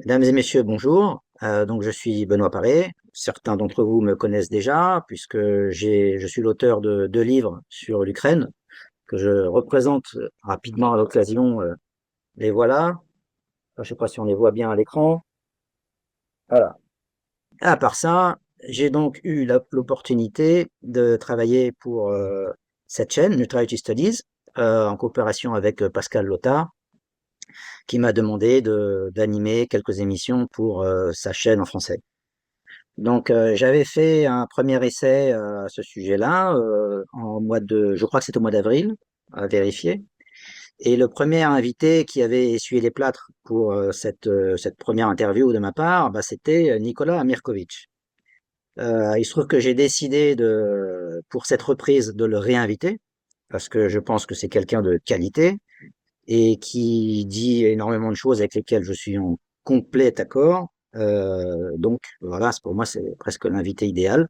Mesdames et messieurs, bonjour. Donc je suis Benoît Paré. Certains d'entre vous me connaissent déjà puisque je suis l'auteur de 2 livres sur l'Ukraine que je représente rapidement à l'occasion. Les voilà. Je ne sais pas si on les voit bien à l'écran. Voilà. À part ça, j'ai donc eu l'opportunité de travailler pour cette chaîne, Neutrality Studies, en coopération avec Pascal Lothar, qui m'a demandé d'animer quelques émissions pour sa chaîne en français. Donc, j'avais fait un premier essai à ce sujet-là je crois que c'était au mois d'avril, à vérifier. Et le premier invité qui avait essuyé les plâtres pour cette première interview de ma part, bah, c'était Nicolas Mirkovic. Il se trouve que j'ai décidé pour cette reprise de le réinviter parce que je pense que c'est quelqu'un de qualité et qui dit énormément de choses avec lesquelles je suis en complet accord. Donc voilà, pour moi, c'est presque l'invité idéal.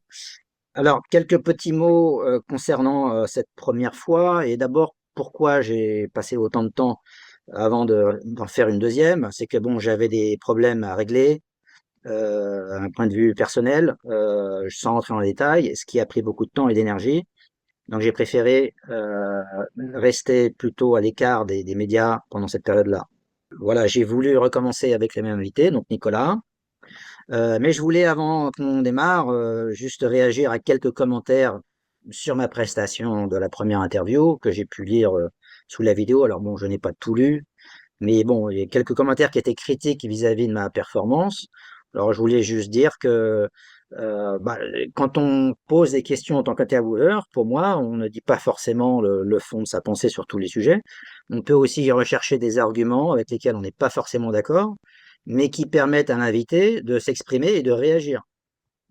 Alors, quelques petits mots concernant cette première fois, et d'abord pourquoi j'ai passé autant de temps avant d'en faire une deuxième. C'est que bon, j'avais des problèmes à régler, un point de vue personnel, sans rentrer dans les détails, ce qui a pris beaucoup de temps et d'énergie. Donc j'ai préféré rester plutôt à l'écart des médias pendant cette période-là. Voilà, j'ai voulu recommencer avec les mêmes invités, donc Nicolas. Mais je voulais, avant qu'on démarre, juste réagir à quelques commentaires sur ma prestation de la première interview que j'ai pu lire sous la vidéo. Alors bon, je n'ai pas tout lu, mais bon, il y a quelques commentaires qui étaient critiques vis-à-vis de ma performance. Alors je voulais juste dire que bah, quand on pose des questions en tant qu'intervieweur, pour moi, on ne dit pas forcément le fond de sa pensée sur tous les sujets. On peut aussi rechercher des arguments avec lesquels on n'est pas forcément d'accord, mais qui permettent à l'invité de s'exprimer et de réagir.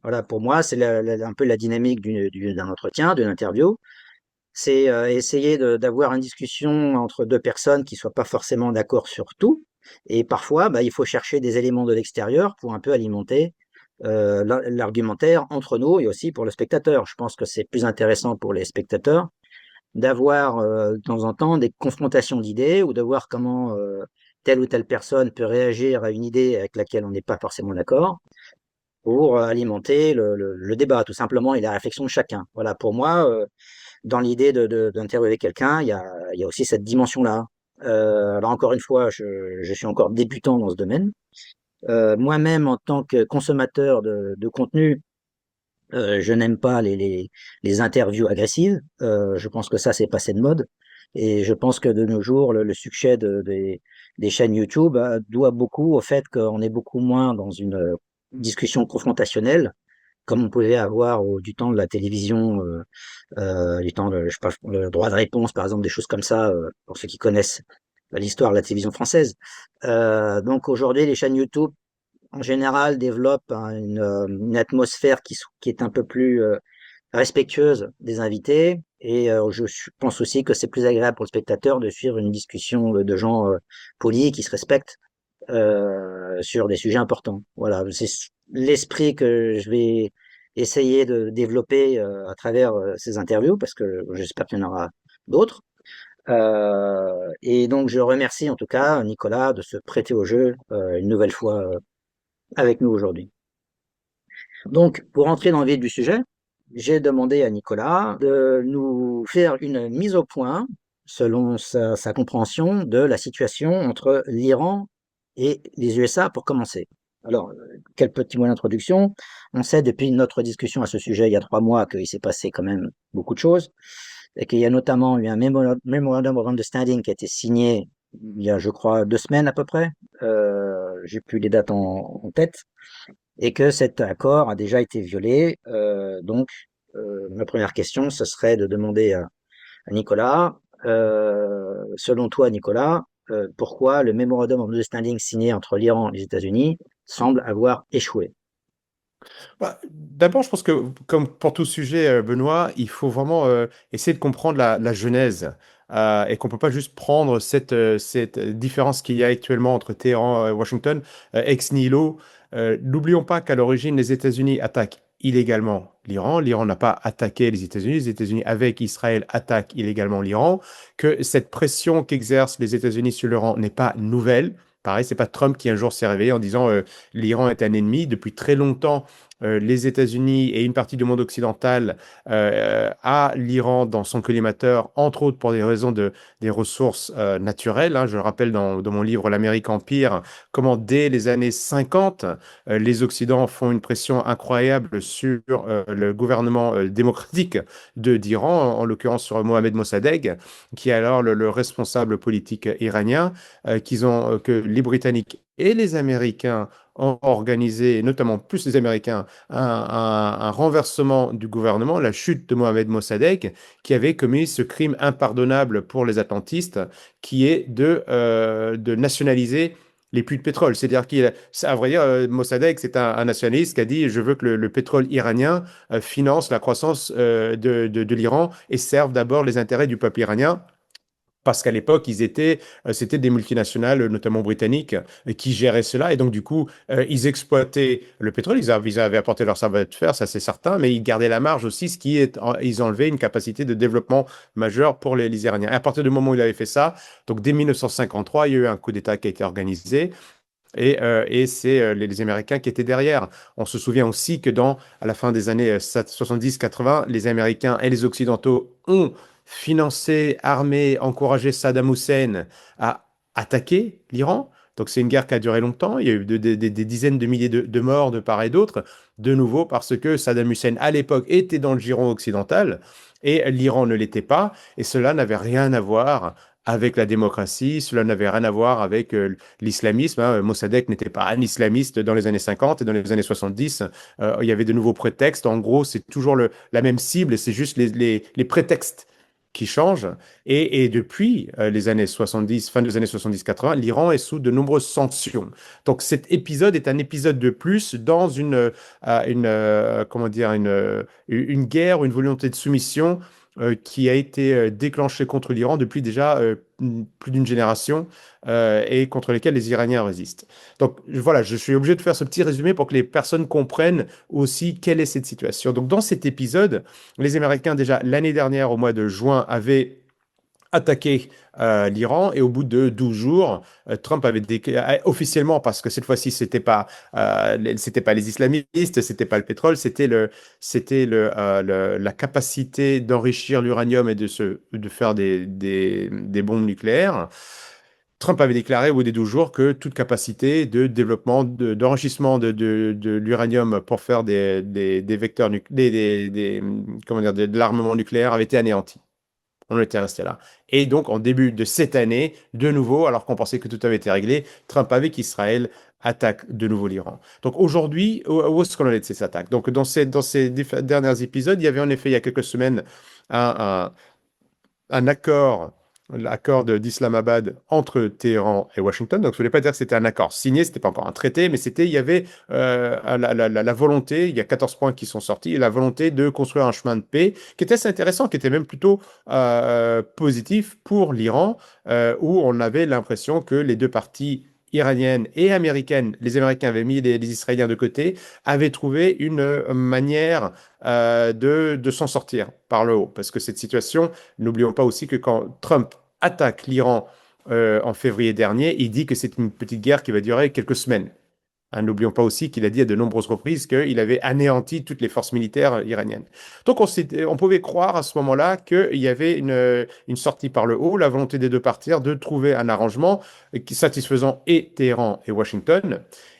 Voilà, pour moi, c'est un peu la dynamique d'un entretien, d'une interview. C'est essayer d'avoir une discussion entre deux personnes qui soient pas forcément d'accord sur tout. Et parfois, bah, il faut chercher des éléments de l'extérieur pour un peu alimenter l'argumentaire entre nous et aussi pour le spectateur. Je pense que c'est plus intéressant pour les spectateurs d'avoir de temps en temps des confrontations d'idées ou de voir comment telle ou telle personne peut réagir à une idée avec laquelle on n'est pas forcément d'accord pour alimenter le débat tout simplement et la réflexion de chacun. Voilà, pour moi, dans l'idée d'interviewer quelqu'un, il y a aussi cette dimension-là. Alors encore une fois, je suis encore débutant dans ce domaine. Moi-même, en tant que consommateur de contenu, je n'aime pas les interviews agressives. Je pense que ça, c'est passé de mode. Et je pense que de nos jours, le succès des chaînes YouTube doit beaucoup au fait qu'on est beaucoup moins dans une discussion confrontationnelle, comme on pouvait avoir du temps de la télévision, du temps je sais pas, le droit de réponse, par exemple, des choses comme ça, pour ceux qui connaissent l'histoire de la télévision française. Donc aujourd'hui, les chaînes YouTube en général, développe une atmosphère qui est un peu plus respectueuse des invités. Et pense aussi que c'est plus agréable pour le spectateur de suivre une discussion de gens polis qui se respectent sur des sujets importants. Voilà, c'est l'esprit que je vais essayer de développer à travers ces interviews, parce que j'espère qu'il y en aura d'autres. Et donc je remercie en tout cas Nicolas de se prêter au jeu une nouvelle fois avec nous aujourd'hui. Donc, pour entrer dans le vif du sujet, j'ai demandé à Nicolas de nous faire une mise au point, selon sa compréhension, de la situation entre l'Iran et les USA pour commencer. Alors, quel petit mot d'introduction. On sait depuis notre discussion à ce sujet il y a 3 mois qu'il s'est passé quand même beaucoup de choses et qu'il y a notamment eu un Memorandum of Understanding qui a été signé il y a, je crois, 2 semaines à peu près. J'ai plus les dates en tête et que cet accord a déjà été violé. Donc, ma première question, ce serait de demander à Nicolas, selon toi, Nicolas, pourquoi le Memorandum of Understanding signé entre l'Iran et les États-Unis semble avoir échoué? Bah, d'abord, je pense que, comme pour tout sujet, Benoît, il faut vraiment essayer de comprendre la genèse et qu'on ne peut pas juste prendre cette différence qu'il y a actuellement entre Téhéran et Washington ex nihilo. N'oublions pas qu'à l'origine, les États-Unis attaquent illégalement l'Iran. L'Iran n'a pas attaqué les États-Unis. Les États-Unis, avec Israël, attaquent illégalement l'Iran. Que cette pression qu'exercent les États-Unis sur l'Iran n'est pas nouvelle. pareil, c'est pas Trump qui un jour s'est réveillé en disant l'Iran est un ennemi. Depuis très longtemps, les États-Unis et une partie du monde occidental a l'Iran dans son collimateur, entre autres pour des raisons des ressources naturelles, hein. Je le rappelle dans mon livre L'Amérique Empire, comment dès les années 50, les Occidents font une pression incroyable sur le gouvernement démocratique d'Iran, en l'occurrence sur Mohamed Mossadegh, qui est alors le responsable politique iranien, que les Britanniques et les Américains ont organisé, notamment plus les Américains, un renversement du gouvernement, la chute de Mohamed Mossadegh, qui avait commis ce crime impardonnable pour les atlantistes, qui est de nationaliser les puits de pétrole. C'est-à-dire à vrai dire, Mossadegh, c'est un nationaliste qui a dit, je veux que le pétrole iranien finance la croissance de l'Iran et serve d'abord les intérêts du peuple iranien. Parce qu'à l'époque, c'était des multinationales, notamment britanniques, qui géraient cela. Et donc, du coup, ils exploitaient le pétrole. Ils avaient apporté leur savoir-faire, ça c'est certain, mais ils gardaient la marge aussi, ils enlevaient une capacité de développement majeure pour les Iraniens. Et à partir du moment où ils avaient fait ça, donc dès 1953, il y a eu un coup d'État qui a été organisé. Et c'est les Américains qui étaient derrière. On se souvient aussi que à la fin des années 70-80, les Américains et les Occidentaux ont financé, armé, encouragé Saddam Hussein à attaquer l'Iran. Donc c'est une guerre qui a duré longtemps. Il y a eu des dizaines de milliers de morts de part et d'autre, de nouveau parce que Saddam Hussein, à l'époque, était dans le giron occidental et l'Iran ne l'était pas. Et cela n'avait rien à voir avec la démocratie, cela n'avait rien à voir avec l'islamisme, hein. Mossadegh n'était pas un islamiste dans les années 50 et dans les années 70. Il y avait de nouveaux prétextes. En gros, c'est toujours la même cible, c'est juste les prétextes qui changent. Et depuis les années 70, fin des années 70-80, l'Iran est sous de nombreuses sanctions. Donc cet épisode est un épisode de plus dans comment dire, une guerre, une volonté de soumission qui a été déclenchée contre l'Iran depuis déjà plus d'une génération et contre lesquels les Iraniens résistent. Donc voilà, je suis obligé de faire ce petit résumé pour que les personnes comprennent aussi quelle est cette situation. Donc dans cet épisode, les Américains déjà l'année dernière, au mois de juin, avaient attaqué l'Iran et au bout de 12 jours, Trump avait déclaré officiellement, parce que cette fois-ci, c'était pas les islamistes, c'était pas le pétrole, la capacité d'enrichir l'uranium et de faire des bombes nucléaires. Trump avait déclaré au bout des 12 jours que toute capacité de développement, d'enrichissement de l'uranium pour faire des vecteurs comment dire, de l'armement nucléaire avait été anéantie. On était resté là. Et donc, en début de cette année, de nouveau, alors qu'on pensait que tout avait été réglé, Trump avec Israël attaque de nouveau l'Iran. Donc aujourd'hui, où est-ce qu'on en est de ces attaques? Donc dans ces derniers épisodes, il y avait en effet, il y a quelques semaines, un, un accord, l'accord d'Islamabad entre Téhéran et Washington. Donc, ça ne voulait pas dire que c'était un accord signé, c'était pas encore un traité, mais il y avait la volonté, il y a 14 points qui sont sortis, et la volonté de construire un chemin de paix qui était assez intéressant, qui était même plutôt positif pour l'Iran, où on avait l'impression que les deux parties iraniennes et américaines, les Américains avaient mis les Israéliens de côté, avaient trouvé une manière de s'en sortir par le haut. Parce que cette situation, n'oublions pas aussi que quand Trump attaque l'Iran en février dernier, il dit que c'est une petite guerre qui va durer quelques semaines. Hein, n'oublions pas aussi qu'il a dit à de nombreuses reprises qu'il avait anéanti toutes les forces militaires iraniennes. Donc on pouvait croire à ce moment-là qu'il y avait une sortie par le haut, la volonté des deux parties de trouver un arrangement satisfaisant et Téhéran et Washington.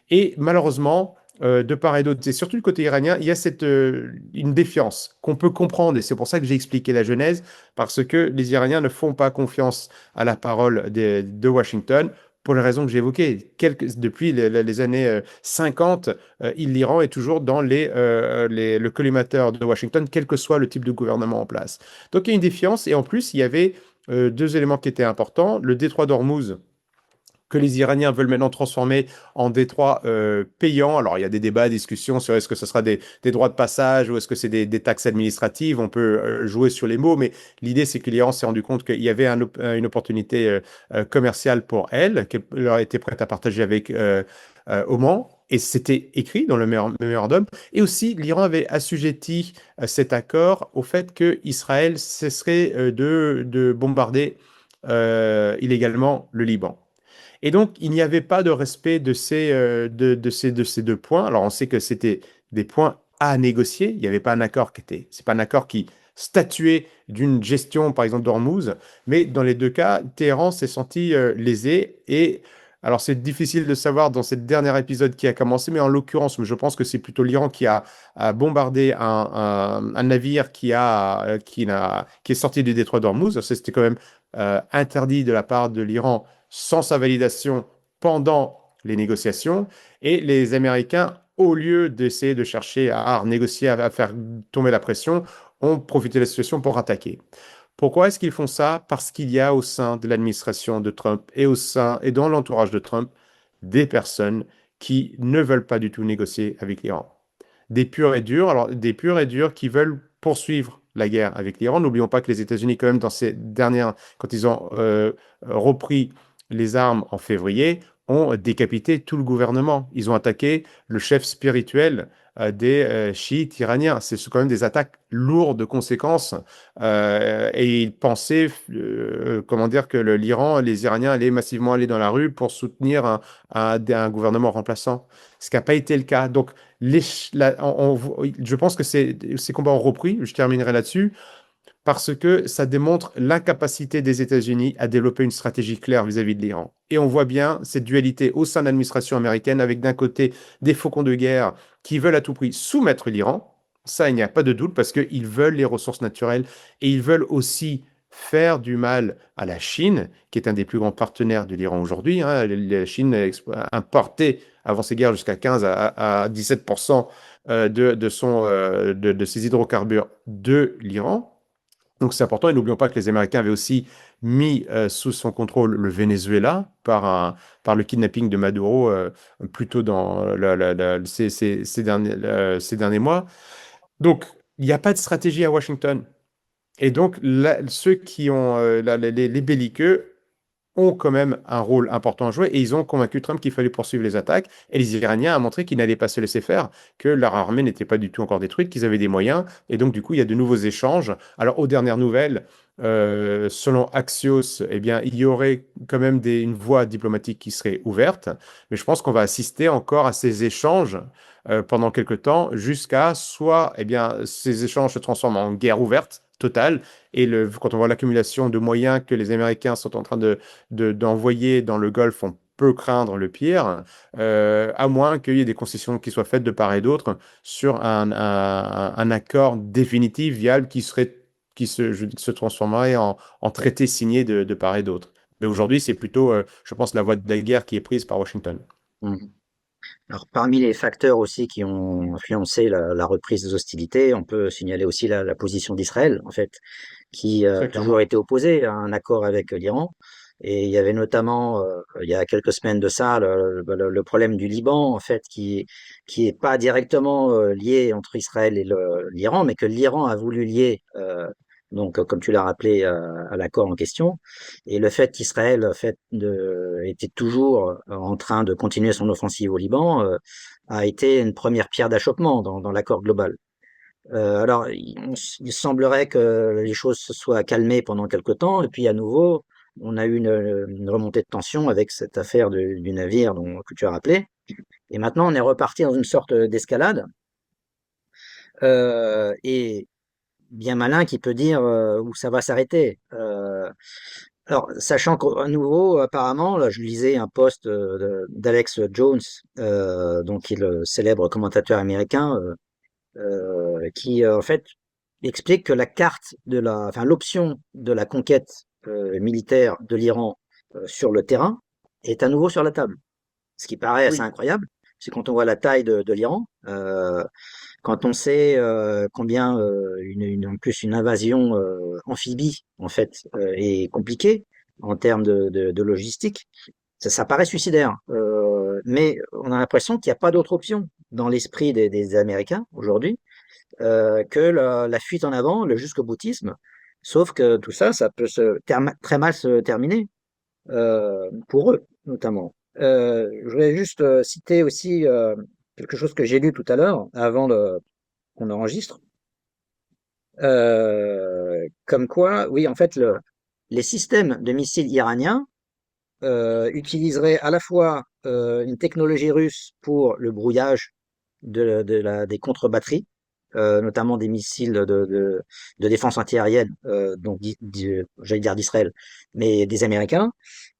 Et malheureusement, de part et d'autre, et surtout du côté iranien, il y a une défiance qu'on peut comprendre, et c'est pour ça que j'ai expliqué la genèse, parce que les Iraniens ne font pas confiance à la parole de Washington, pour les raisons que j'ai évoquées. Depuis les années 50, l'Iran est toujours dans le collimateur de Washington, quel que soit le type de gouvernement en place. Donc il y a une défiance, et en plus, il y avait deux éléments qui étaient importants. Le détroit d'Ormuz, que les Iraniens veulent maintenant transformer en détroit payant. Alors, il y a des débats, des discussions sur est-ce que ce sera des droits de passage ou est-ce que c'est des taxes administratives. On peut jouer sur les mots, mais l'idée, c'est que l'Iran s'est rendu compte qu'il y avait une opportunité commerciale pour elle, qu'elle leur était prête à partager avec Oman. Et c'était écrit dans le mémorandum. Et aussi, l'Iran avait assujetti cet accord au fait que Israël cesserait de bombarder illégalement le Liban. Et donc, il n'y avait pas de respect de ces deux points. Alors, on sait que c'était des points à négocier. Il n'y avait pas un accord c'est pas un accord qui statuait d'une gestion, par exemple, d'Ormuz. Mais dans les deux cas, Téhéran s'est senti lésé. Et alors, c'est difficile de savoir dans ce dernier épisode qui a commencé, mais en l'occurrence, je pense que c'est plutôt l'Iran a bombardé un navire qui est sorti du détroit d'Ormuz. Ça, c'était quand même interdit de la part de l'Iran sans sa validation pendant les négociations. Et les Américains, au lieu d'essayer de chercher à négocier, à faire tomber la pression, ont profité de la situation pour attaquer. Pourquoi est-ce qu'ils font ça? Parce qu'il y a au sein de l'administration de Trump et au sein et dans l'entourage de Trump des personnes qui ne veulent pas du tout négocier avec l'Iran. Des purs et durs, alors des purs et durs qui veulent poursuivre la guerre avec l'Iran. N'oublions pas que les États-Unis, quand même, dans ces dernières, quand ils ont repris les armes en février, ont décapité tout le gouvernement. Ils ont attaqué le chef spirituel des chiites iraniens. C'est quand même des attaques lourdes de conséquences. Et ils pensaient, comment dire, que l'Iran, les Iraniens allaient massivement aller dans la rue pour soutenir un gouvernement remplaçant. Ce qui n'a pas été le cas. Donc, les, je pense que ces combats ont repris. Je terminerai là-dessus parce que ça démontre l'incapacité des États-Unis à développer une stratégie claire vis-à-vis de l'Iran. Et on voit bien cette dualité au sein de l'administration américaine avec d'un côté des faucons de guerre qui veulent à tout prix soumettre l'Iran. Ça, il n'y a pas de doute parce qu'ils veulent les ressources naturelles et ils veulent aussi faire du mal à la Chine, qui est un des plus grands partenaires de l'Iran aujourd'hui. Hein. La Chine importait avant ces guerres jusqu'à 15 à 17% de ses hydrocarbures de l'Iran. Donc c'est important et n'oublions pas que les Américains avaient aussi mis sous son contrôle le Venezuela par le kidnapping de Maduro plus tôt dans ces derniers mois. Donc il n'y a pas de stratégie à Washington. Et donc là, ceux qui ont les belliqueux ont quand même un rôle important à jouer et ils ont convaincu Trump qu'il fallait poursuivre les attaques. Et les Iraniens ont montré qu'ils n'allaient pas se laisser faire, que leur armée n'était pas du tout encore détruite, qu'ils avaient des moyens. Et donc, du coup, il y a de nouveaux échanges. Alors, aux dernières nouvelles, selon Axios, eh bien, il y aurait quand même une voie diplomatique qui serait ouverte. Mais je pense qu'on va assister encore à ces échanges pendant quelque temps jusqu'à soit eh bien, ces échanges se transforment en guerre ouverte totale. Et quand on voit l'accumulation de moyens que les Américains sont en train d'envoyer dans le Golfe, on peut craindre le pire, à moins qu'il y ait des concessions qui soient faites de part et d'autre sur un accord définitif, viable, qui se transformerait en traité signé de part et d'autre. Mais aujourd'hui, c'est plutôt, je pense, la voie de la guerre qui est prise par Washington. Mmh. Alors, parmi les facteurs aussi qui ont influencé la reprise des hostilités, on peut signaler aussi la position d'Israël, en fait, qui a Très toujours clairement. été opposée à un accord avec l'Iran. Et il y avait notamment, il y a quelques semaines de ça, le problème du Liban, en fait, qui est pas directement lié entre Israël et l'Iran, mais que l'Iran a voulu lier, donc, comme tu l'as rappelé, à l'accord en question. Et le fait qu'Israël était toujours en train de continuer son offensive au Liban a été une première pierre d'achoppement dans l'accord global. Alors, il semblerait que les choses se soient calmées pendant quelque temps, et puis à nouveau, on a eu une remontée de tension avec cette affaire du navire que tu as rappelé. Et maintenant, on est reparti dans une sorte d'escalade, et bien malin qui peut dire où ça va s'arrêter. Alors, sachant qu'à nouveau, apparemment, là, je lisais un post d'Alex Jones, donc qui est le célèbre commentateur américain, qui en fait explique que la carte enfin l'option de la conquête militaire de l'Iran sur le terrain est à nouveau sur la table. Ce qui paraît assez Oui, incroyable, c'est quand on voit la taille de l'Iran, quand on sait combien en plus une invasion amphibie en fait est compliquée en termes de logistique, ça paraît suicidaire. Mais on a l'impression qu'il n'y a pas d'autre option dans l'esprit des Américains aujourd'hui que la fuite en avant, le jusqu'au boutisme. Sauf que tout ça, ça peut très mal se terminer, pour eux notamment. Je voulais juste citer aussi quelque chose que j'ai lu tout à l'heure, avant qu'on enregistre, comme quoi, oui, en fait, les systèmes de missiles iraniens utiliserait à la fois une technologie russe pour le brouillage des contre-batteries, notamment des missiles de défense antiaérienne, donc j'allais dire d'Israël, mais des Américains.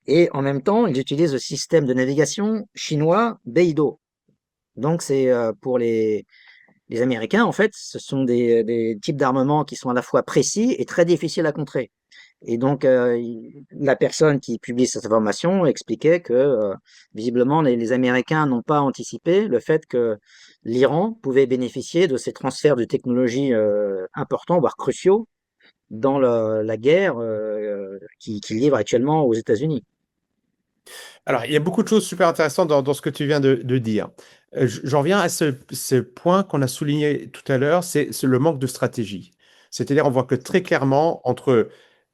Et en même temps, ils utilisent le système de navigation chinois Beidou. Donc c'est pour les Américains, en fait, ce sont des types d'armements qui sont à la fois précis et très difficiles à contrer. Et donc, la personne qui publie cette information expliquait que, visiblement, les Américains n'ont pas anticipé le fait que l'Iran pouvait bénéficier de ces transferts de technologies importants, voire cruciaux, dans la guerre qui livre actuellement aux États-Unis. Alors, il y a beaucoup de choses super intéressantes dans ce que tu viens de dire. J'en reviens à ce point qu'on a souligné tout à l'heure, c'est le manque de stratégie. C'est-à-dire, on voit que très clairement, entre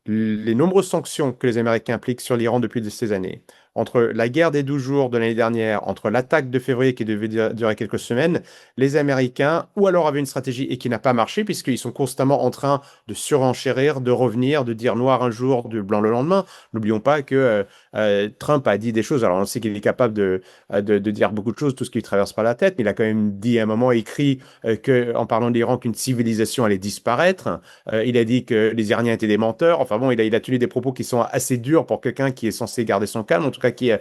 les nombreuses sanctions que les Américains appliquent sur l'Iran depuis ces années, entre la guerre des 12 jours de l'année dernière, entre l'attaque de février qui devait durer quelques semaines, les Américains, ou alors avaient une stratégie et qui n'a pas marché, puisqu'ils sont constamment en train de surenchérir, de revenir, de dire noir un jour, de blanc le lendemain. N'oublions pas que Trump a dit des choses. Alors, on sait qu'il est capable de dire beaucoup de choses, tout ce qui lui traverse par la tête, mais il a quand même dit à un moment, écrit en parlant de l'Iran, qu'une civilisation allait disparaître. Il a dit que les Iraniens étaient des menteurs. Enfin bon, il a tenu des propos qui sont assez durs pour quelqu'un qui est censé garder son calme, en tout cas qui a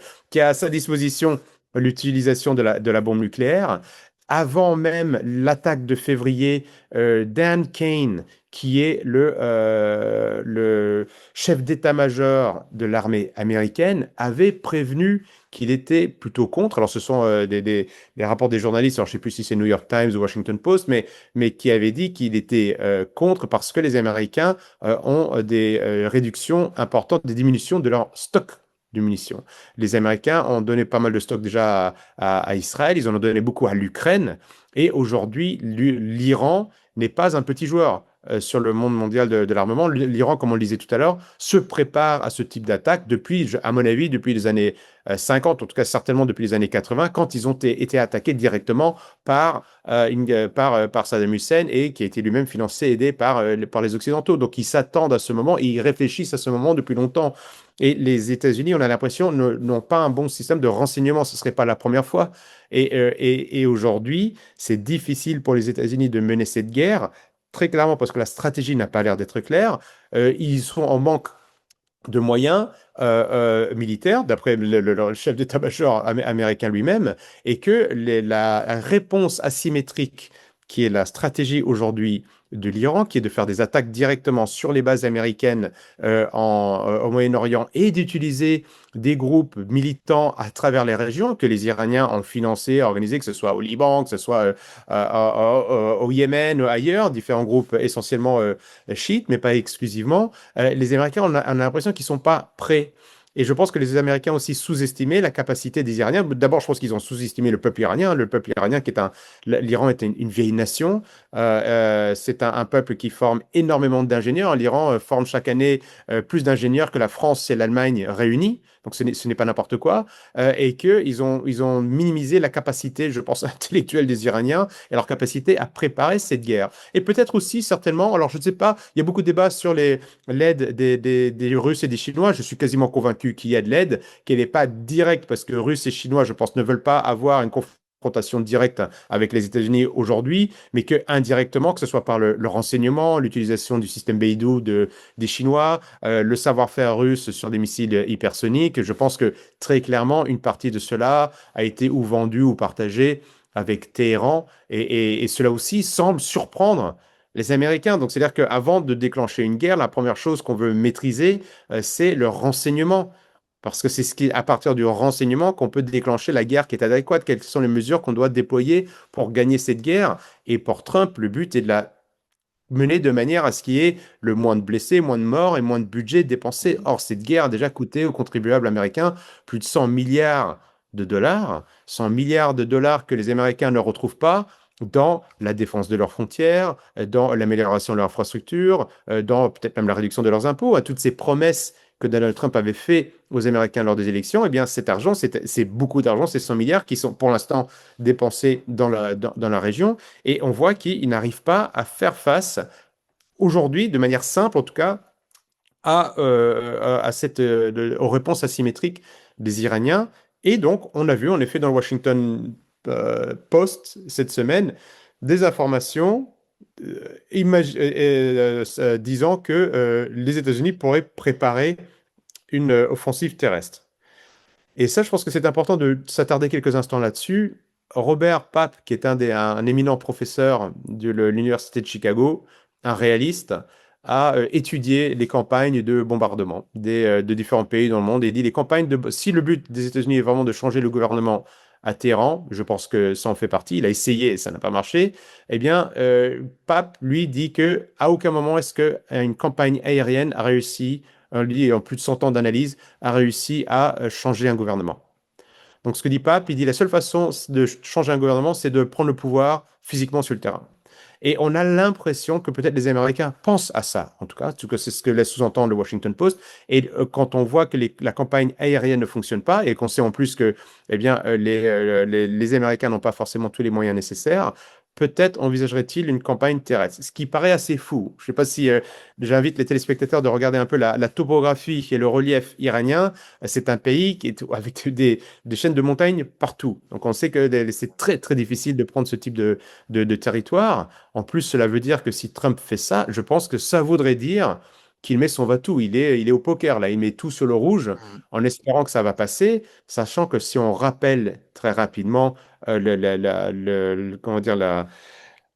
à sa disposition l'utilisation de la bombe nucléaire. Avant même l'attaque de février, Dan Kane, qui est le chef d'état-major de l'armée américaine, avait prévenu qu'il était plutôt contre. Alors, ce sont des rapports des journalistes, alors je ne sais plus si c'est New York Times ou Washington Post, mais qui avait dit qu'il était contre parce que les Américains ont des réductions importantes, des diminutions de leur stock de munitions. Les Américains ont donné pas mal de stocks déjà à Israël, ils en ont donné beaucoup à l'Ukraine, et aujourd'hui, l'Iran n'est pas un petit joueur sur le monde mondial de l'armement. L'Iran, comme on le disait tout à l'heure, se prépare à ce type d'attaque depuis, à mon avis, depuis les années 50, en tout cas certainement depuis les années 80, quand ils ont été attaqués directement par Saddam Hussein et qui a été lui-même financé et aidé par les Occidentaux. Donc ils s'attendent à ce moment et ils réfléchissent à ce moment depuis longtemps. Et les États-Unis, on a l'impression, n'ont pas un bon système de renseignement. Ce ne serait pas la première fois. Et aujourd'hui, c'est difficile pour les États-Unis de mener cette guerre, très clairement parce que la stratégie n'a pas l'air d'être claire. Ils sont en manque de moyens militaires, d'après le chef d'état-major américain lui-même, et que la réponse asymétrique qui est la stratégie aujourd'hui de l'Iran, qui est de faire des attaques directement sur les bases américaines au Moyen-Orient et d'utiliser des groupes militants à travers les régions que les Iraniens ont financé, organisé, que ce soit au Liban, que ce soit au Yémen, ailleurs, différents groupes essentiellement chiites, mais pas exclusivement. Les Américains, on a l'impression qu'ils ne sont pas prêts. Et je pense que les Américains ont aussi sous-estimé la capacité des Iraniens. D'abord, je pense qu'ils ont sous-estimé le peuple iranien. Le peuple iranien, qui est l'Iran est une vieille nation. C'est un peuple qui forme énormément d'ingénieurs. L'Iran forme chaque année plus d'ingénieurs que la France et l'Allemagne réunis. Donc, ce n'est pas n'importe quoi. Et qu'ils ils ont minimisé la capacité, je pense, intellectuelle des Iraniens et leur capacité à préparer cette guerre. Et peut-être aussi, certainement, alors je ne sais pas, il y a beaucoup de débats sur l'aide des Russes et des Chinois. Je suis quasiment convaincu qu'il y a de l'aide, qu'elle n'est pas directe, parce que Russes et Chinois, je pense, ne veulent pas avoir une confrontation directe avec les États-Unis aujourd'hui, mais que indirectement, que ce soit par le renseignement, l'utilisation du système Beidou des Chinois, le savoir-faire russe sur des missiles hypersoniques, je pense que très clairement, une partie de cela a été ou vendue ou partagée avec Téhéran, et cela aussi semble surprendre les Américains. Donc, c'est-à-dire qu'avant de déclencher une guerre, la première chose qu'on veut maîtriser, c'est le renseignement. Parce que c'est à partir du renseignement qu'on peut déclencher la guerre qui est adéquate. Quelles sont les mesures qu'on doit déployer pour gagner cette guerre? Et pour Trump, le but est de la mener de manière à ce qu'il y ait le moins de blessés, moins de morts et moins de budget dépensé. Or, cette guerre a déjà coûté aux contribuables américains plus de 100 milliards de dollars, 100 milliards de dollars que les Américains ne retrouvent pas dans la défense de leurs frontières, dans l'amélioration de leur infrastructure, dans peut-être même la réduction de leurs impôts, à toutes ces promesses que Donald Trump avait fait aux Américains lors des élections. Eh bien, cet argent, c'est beaucoup d'argent, c'est 100 milliards qui sont pour l'instant dépensés dans la région, et on voit qu'il n'arrive pas à faire face aujourd'hui, de manière simple en tout cas, aux réponses asymétriques des Iraniens. Et donc, on a vu, en effet, dans le Washington Post cette semaine, des informations disant que les États-Unis pourraient préparer une offensive terrestre. Et ça, je pense que c'est important de s'attarder quelques instants là-dessus. Robert Pape, qui est un éminent professeur de l'Université de Chicago, un réaliste, a étudié les campagnes de bombardement de différents pays dans le monde et dit les campagnes si le but des États-Unis est vraiment de changer le gouvernement à Téhéran, je pense que ça en fait partie, il a essayé et ça n'a pas marché, eh bien, Pape, lui, dit que à aucun moment est-ce qu'une campagne aérienne a réussi, lui, en plus de 100 ans d'analyse, a réussi à changer un gouvernement. Donc, ce que dit Pape, il dit la seule façon de changer un gouvernement, c'est de prendre le pouvoir physiquement sur le terrain. Et on a l'impression que peut-être les Américains pensent à ça, en tout cas c'est ce que laisse sous-entendre le Washington Post. Et quand on voit que la campagne aérienne ne fonctionne pas et qu'on sait en plus que eh bien, les Américains n'ont pas forcément tous les moyens nécessaires, peut-être envisagerait-il une campagne terrestre, ce qui paraît assez fou. Je ne sais pas si j'invite les téléspectateurs de regarder un peu la topographie et le relief iranien. C'est un pays qui est avec des chaînes de montagnes partout. Donc on sait que c'est très très difficile de prendre ce type de territoire. En plus, cela veut dire que si Trump fait ça, je pense que ça voudrait dire qu'il met son va-tout. Il est au poker, là. Il met tout sur le rouge Mhm. en espérant que ça va passer, sachant que si on rappelle très rapidement comment dire,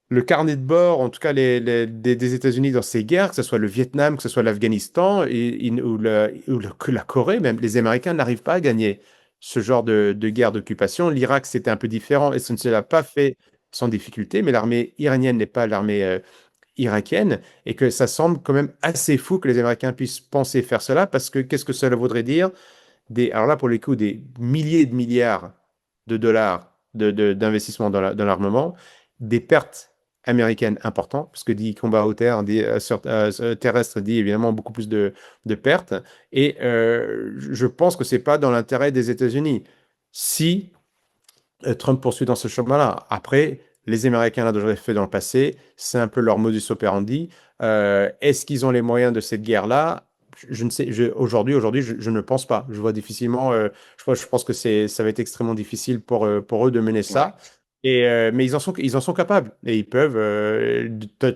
le carnet de bord, en tout cas des États-Unis dans ces guerres, que ce soit le Vietnam, que ce soit l'Afghanistan ou la Corée, même les Américains n'arrivent pas à gagner ce genre de guerre d'occupation. L'Irak, c'était un peu différent et ça ne se l'a pas fait sans difficulté, mais l'armée iranienne n'est pas l'armée irakienne et que ça semble quand même assez fou que les Américains puissent penser faire cela parce que qu'est-ce que cela voudrait dire? Alors là, pour le coup, des milliers de milliards de dollars d'investissement dans l'armement, des pertes américaines importantes, parce que dit combat au terre, terrestre dit évidemment beaucoup plus de pertes. Et je pense que c'est pas dans l'intérêt des États-Unis. Si Trump poursuit dans ce chemin-là. Après, les Américains l'ont déjà fait dans le passé, c'est un peu leur modus operandi. Est-ce qu'ils ont les moyens de cette guerre-là? Je ne sais. Aujourd'hui, je ne pense pas. Je vois difficilement. Je pense que ça va être extrêmement difficile pour eux de mener Ouais. ça. Mais ils en sont capables et ils peuvent.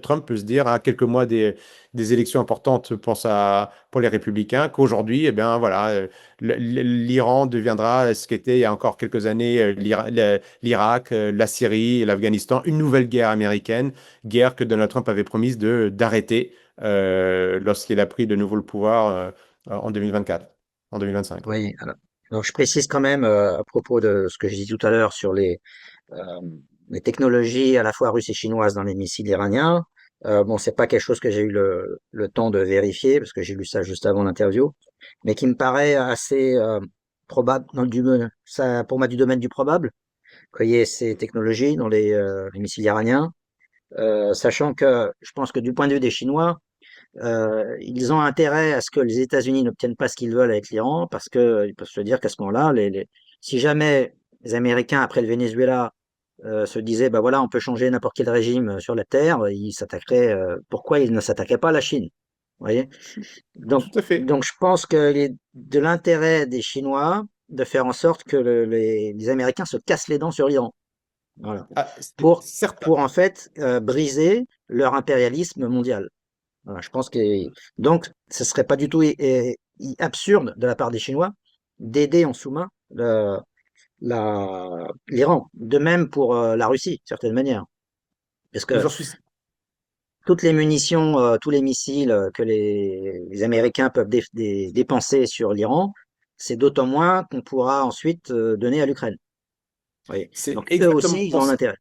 Trump peut se dire à quelques mois des élections importantes pour les républicains qu'aujourd'hui, eh bien voilà, l'Iran deviendra ce qu'était il y a encore quelques années l'Irak, la Syrie, l'Afghanistan, une nouvelle guerre américaine, guerre que Donald Trump avait promise d'arrêter lorsqu'il a pris de nouveau le pouvoir en 2024, en 2025. Oui, alors je précise quand même à propos de ce que j'ai dit tout à l'heure sur euh, les technologies à la fois russes et chinoises dans les missiles iraniens. Bon, c'est pas quelque chose que j'ai eu le temps de vérifier parce que j'ai lu ça juste avant l'interview, mais qui me paraît assez probable ça, pour moi du domaine du probable qu'il y ait ces technologies dans les missiles iraniens, sachant que je pense que du point de vue des Chinois, ils ont intérêt à ce que les États-Unis n'obtiennent pas ce qu'ils veulent avec l'Iran, parce que ils peuvent se dire qu'à ce moment-là, si jamais les Américains, après le Venezuela, se disaient, bah voilà, on peut changer n'importe quel régime sur la Terre, ils s'attaqueraient. Pourquoi ils ne s'attaquaient pas à la Chine? Vous voyez? Donc, Tout à fait. donc, je pense qu'il est de l'intérêt des Chinois de faire en sorte que les Américains se cassent les dents sur l'Iran. Voilà. Ah, c'est Pour, certain. pour en fait briser leur impérialisme mondial. Voilà, je pense que donc ce serait pas du tout absurde de la part des Chinois d'aider en sous-main l'Iran. De même pour la Russie, d'une certaine manière, parce que J'en suis. toutes les munitions, tous les missiles que les Américains peuvent dépenser sur l'Iran, c'est d'autant moins qu'on pourra ensuite donner à l'Ukraine. Oui. C'est Donc eux aussi, ils exactement ont un ça. intérêt.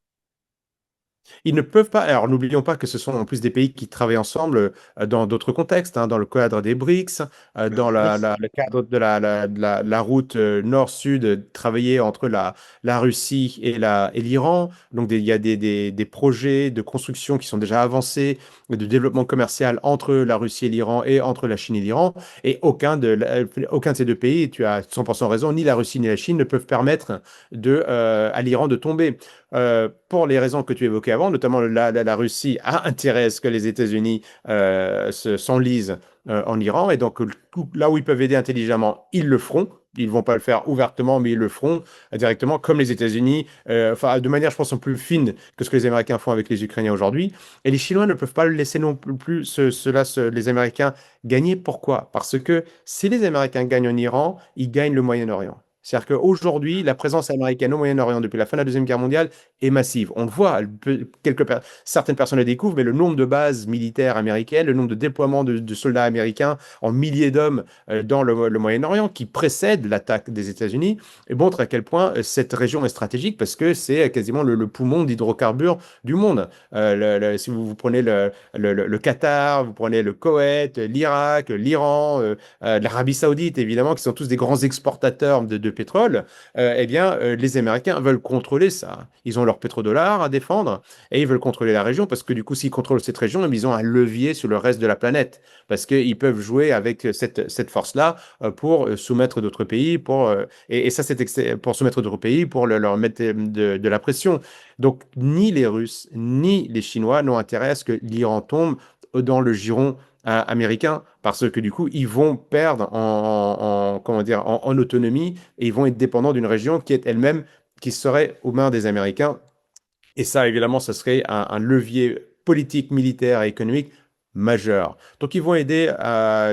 Ils ne peuvent pas. Alors, n'oublions pas que ce sont en plus des pays qui travaillent ensemble dans d'autres contextes, hein, dans le cadre des BRICS, dans Oui, le cadre de la route nord-sud, travailler entre la Russie et l'Iran. Donc, il y a des projets de construction qui sont déjà avancés, de développement commercial entre la Russie et l'Iran et entre la Chine et l'Iran. Et aucun de ces deux pays, tu as 100% raison, ni la Russie ni la Chine ne peuvent permettre à l'Iran de tomber. Pour les raisons que tu évoquais avant, avant, notamment la Russie a intérêt à ce que les États-Unis s'enlisent en Iran. Et donc, là où ils peuvent aider intelligemment, ils le feront. Ils ne vont pas le faire ouvertement, mais ils le feront directement, comme les États-Unis, enfin, de manière, je pense, plus fine que ce que les Américains font avec les Ukrainiens aujourd'hui. Et les Chinois ne peuvent pas le laisser non plus, les Américains, gagner. Pourquoi? Parce que si les Américains gagnent en Iran, ils gagnent le Moyen-Orient. C'est-à-dire qu'aujourd'hui, la présence américaine au Moyen-Orient depuis la fin de la Deuxième Guerre mondiale est massive. On le voit, certaines personnes le découvrent, mais le nombre de bases militaires américaines, le nombre de déploiements de soldats américains en milliers d'hommes dans le Moyen-Orient qui précède l'attaque des États-Unis et montre à quel point cette région est stratégique parce que c'est quasiment le poumon d'hydrocarbures du monde. Si vous prenez le Qatar, vous prenez le Koweït, l'Irak, l'Iran, l'Arabie Saoudite, évidemment, qui sont tous des grands exportateurs de pétrole, eh bien, les Américains veulent contrôler ça. Ils ont leur pétrodollar à défendre et ils veulent contrôler la région parce que du coup, s'ils contrôlent cette région, ils ont un levier sur le reste de la planète parce qu'ils peuvent jouer avec cette force-là pour soumettre d'autres pays, et ça, c'est pour soumettre d'autres pays, pour leur mettre de la pression. Donc, ni les Russes, ni les Chinois n'ont intérêt à ce que l'Iran tombe dans le giron américains parce que du coup, ils vont perdre comment dire, en autonomie et ils vont être dépendants d'une région qui est elle-même, qui serait aux mains des Américains. Et ça, évidemment, ça serait un levier politique, militaire et économique majeur. Donc, ils vont aider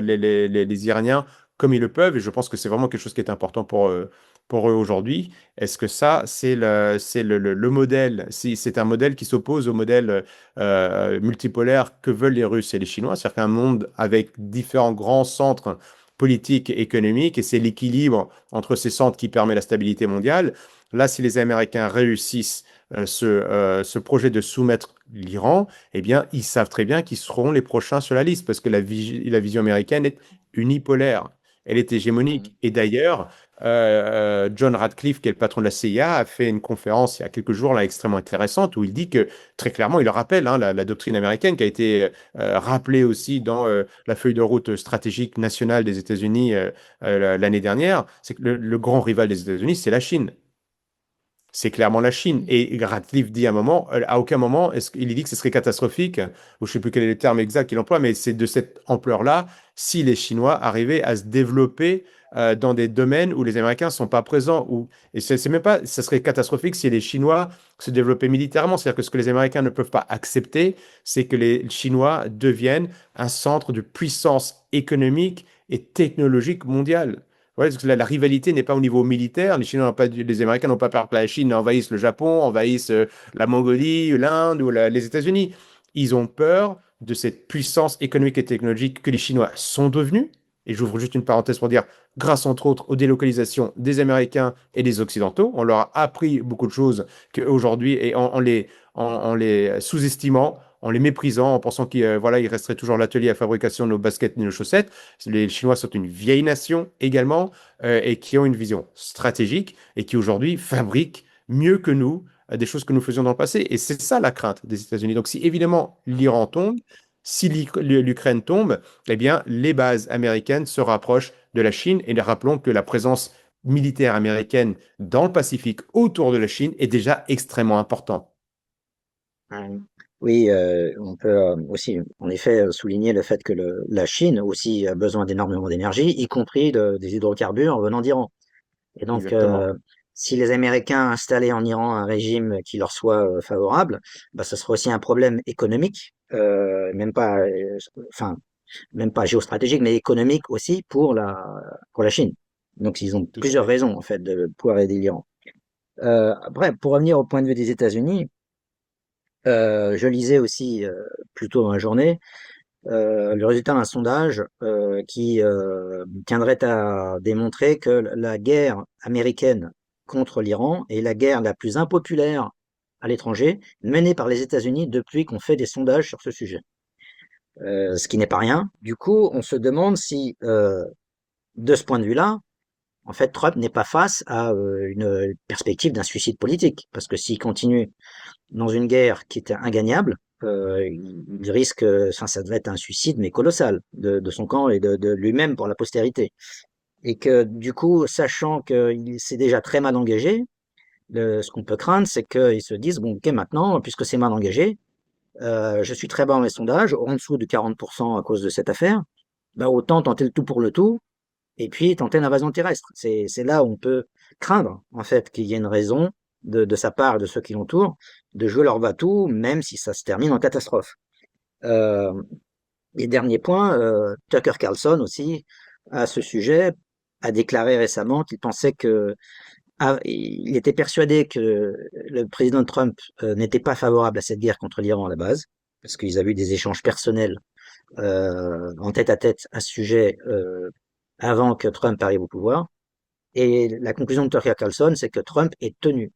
les Iraniens comme ils le peuvent et je pense que c'est vraiment quelque chose qui est important pour eux aujourd'hui. Est-ce que ça, c'est le modèle, si c'est un modèle qui s'oppose au modèle multipolaire que veulent les Russes et les Chinois, c'est-à-dire qu'un monde avec différents grands centres politiques et économiques, et c'est l'équilibre entre ces centres qui permet la stabilité mondiale. Là, si les Américains réussissent ce projet de soumettre l'Iran, eh bien, ils savent très bien qu'ils seront les prochains sur la liste parce que la vision américaine est unipolaire. Elle est Mhm. hégémonique. Et d'ailleurs, John Radcliffe, qui est le patron de la CIA, a fait une conférence il y a quelques jours là, extrêmement intéressante où il dit que, très clairement, il le rappelle, hein, la doctrine américaine qui a été rappelée aussi dans la feuille de route stratégique nationale des États-Unis l'année dernière, c'est que le grand rival des États-Unis, c'est la Chine. C'est clairement la Chine. Et Ratcliffe dit à un moment, à aucun moment, il dit que ce serait catastrophique, ou je ne sais plus quel est le terme exact qu'il emploie, mais c'est de cette ampleur-là, si les Chinois arrivaient à se développer dans des domaines où les Américains ne sont pas présents. Et c'est même pas, ça serait catastrophique si les Chinois se développaient militairement. C'est-à-dire que ce que les Américains ne peuvent pas accepter, c'est que les Chinois deviennent un centre de puissance économique et technologique mondiale. Ouais, parce que la rivalité n'est pas au niveau militaire. Les Américains n'ont pas peur que la Chine envahisse le Japon, envahisse la Mongolie, l'Inde ou les États-Unis. Ils ont peur de cette puissance économique et technologique que les Chinois sont devenus. Et j'ouvre juste une parenthèse pour dire, grâce entre autres aux délocalisations des Américains et des Occidentaux, on leur a appris beaucoup de choses qu'aujourd'hui, et en les sous-estimant, en les méprisant, en pensant qu'il voilà, il resterait toujours l'atelier à fabrication de nos baskets et de nos chaussettes. Les Chinois sont une vieille nation également et qui ont une vision stratégique et qui aujourd'hui fabriquent mieux que nous des choses que nous faisions dans le passé. Et c'est ça la crainte des États-Unis. Donc si évidemment l'Iran tombe, si l'Ukraine tombe, eh bien les bases américaines se rapprochent de la Chine. Et rappelons que la présence militaire américaine dans le Pacifique autour de la Chine est déjà extrêmement importante. Oui, on peut aussi, en effet, souligner le fait que la Chine aussi a besoin d'énormément d'énergie, y compris des hydrocarbures venant d'Iran. Et donc, Exactement. si les Américains installaient en Iran un régime qui leur soit favorable, bah, ce serait aussi un problème économique, enfin, même pas géostratégique, mais économique aussi pour la Chine. Donc, ils ont Tout à plusieurs fait. raisons, en fait, de pouvoir aider l'Iran. Après, pour revenir au point de vue des États-Unis, je lisais aussi plutôt dans la journée le résultat d'un sondage qui tiendrait à démontrer que la guerre américaine contre l'Iran est la guerre la plus impopulaire à l'étranger menée par les États-Unis depuis qu'on fait des sondages sur ce sujet. Ce qui n'est pas rien. Du coup, on se demande si, de ce point de vue-là, en fait, Trump n'est pas face à une perspective d'un suicide politique. Parce que s'il continue dans une guerre qui était ingagnable, il risque, enfin, ça devait être un suicide, mais colossal, de son camp et de lui-même pour la postérité. Et que du coup, sachant qu'il s'est déjà très mal engagé, Ce qu'on peut craindre, c'est qu'ils se disent, bon, ok, maintenant, puisque c'est mal engagé, je suis très bas dans les sondages, en dessous de 40% à cause de cette affaire, bah, autant tenter le tout pour le tout, et puis tenter l'invasion terrestre. C'est là où on peut craindre, en fait, qu'il y ait une raison de sa part et de ceux qui l'entourent, de jouer leur va-tout, même si ça se termine en catastrophe. Euh, et dernier point, Tucker Carlson aussi, à ce sujet, a déclaré récemment qu'il pensait que il était persuadé que le président Trump n'était pas favorable à cette guerre contre l'Iran à la base, parce qu'ils avaient eu des échanges personnels en tête à tête à ce sujet avant que Trump arrive au pouvoir. Et la conclusion de Tucker Carlson, c'est que Trump est tenu.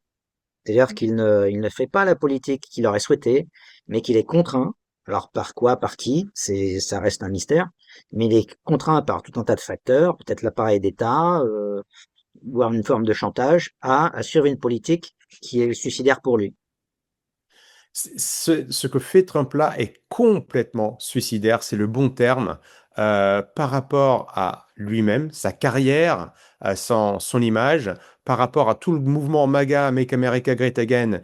C'est-à-dire il ne fait pas la politique qu'il aurait souhaité, mais qu'il est contraint. Alors par quoi, par qui, ça reste un mystère, mais il est contraint par tout un tas de facteurs, peut-être l'appareil d'État, voire une forme de chantage, à suivre une politique qui est suicidaire pour lui. Ce que fait Trump là est complètement suicidaire, c'est le bon terme, par rapport à lui-même, sa carrière, son image, par rapport à tout le mouvement MAGA, Make America Great Again,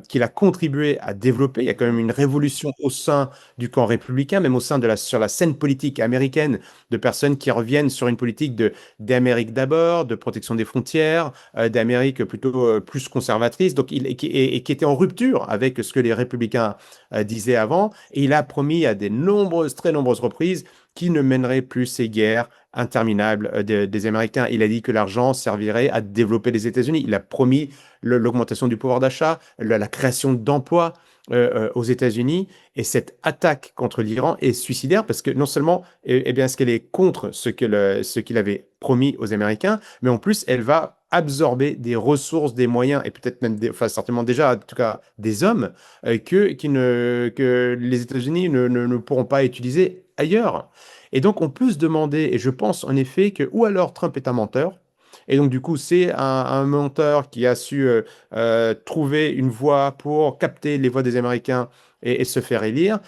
qu'il a contribué à développer. Il y a quand même une révolution au sein du camp républicain, même au sein sur la scène politique américaine, de personnes qui reviennent sur une politique d'Amérique d'abord, de protection des frontières, d'Amérique plutôt plus conservatrice, donc et qui était en rupture avec ce que les républicains disaient avant. Et il a promis à très nombreuses reprises qu'il ne mènerait plus ces guerres interminables des Américains. Il a dit que l'argent servirait à développer les États-Unis. Il a promis l'augmentation du pouvoir d'achat, la création d'emplois aux États-Unis. Et cette attaque contre l'Iran est suicidaire parce que non seulement, bien, ce qu'elle est contre ce qu'il avait promis aux Américains, mais en plus, elle va absorber des ressources, des moyens et peut-être même, enfin, certainement déjà, en tout cas, des hommes que les États-Unis ne pourront pas utiliser ailleurs. Et donc, on peut se demander, et je pense en effet que, ou alors Trump est un menteur, et donc du coup, c'est un menteur qui a su trouver une voie pour capter les voix des Américains et se faire élire.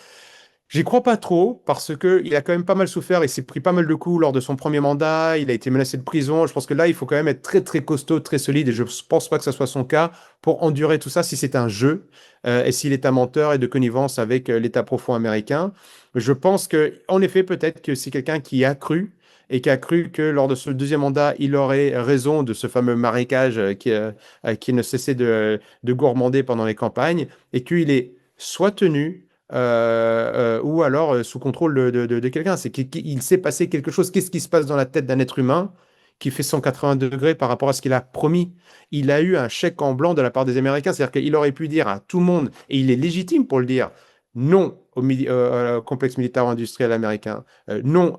J'y crois pas trop parce que il a quand même pas mal souffert. Il s'est pris pas mal de coups lors de son premier mandat. Il a été menacé de prison. Je pense que là, il faut quand même être très très costaud, très solide. Et je pense pas que ce soit son cas pour endurer tout ça si c'est un jeu et s'il est un menteur et de connivence avec l'État profond américain. Je pense que, en effet, peut-être que c'est quelqu'un qui a cru et qui a cru que lors de ce deuxième mandat, il aurait raison de ce fameux marécage qui ne cessait de gourmander pendant les campagnes et qu'il est soit tenu ou alors sous contrôle de quelqu'un. C'est qu'il s'est passé quelque chose. Qu'est-ce qui se passe dans la tête d'un être humain qui fait 180 degrés par rapport à ce qu'il a promis? Il a eu un chèque en blanc de la part des Américains, c'est-à-dire qu'il aurait pu dire à tout le monde, et il est légitime pour le dire, non au complexe militaro-industriel américain, non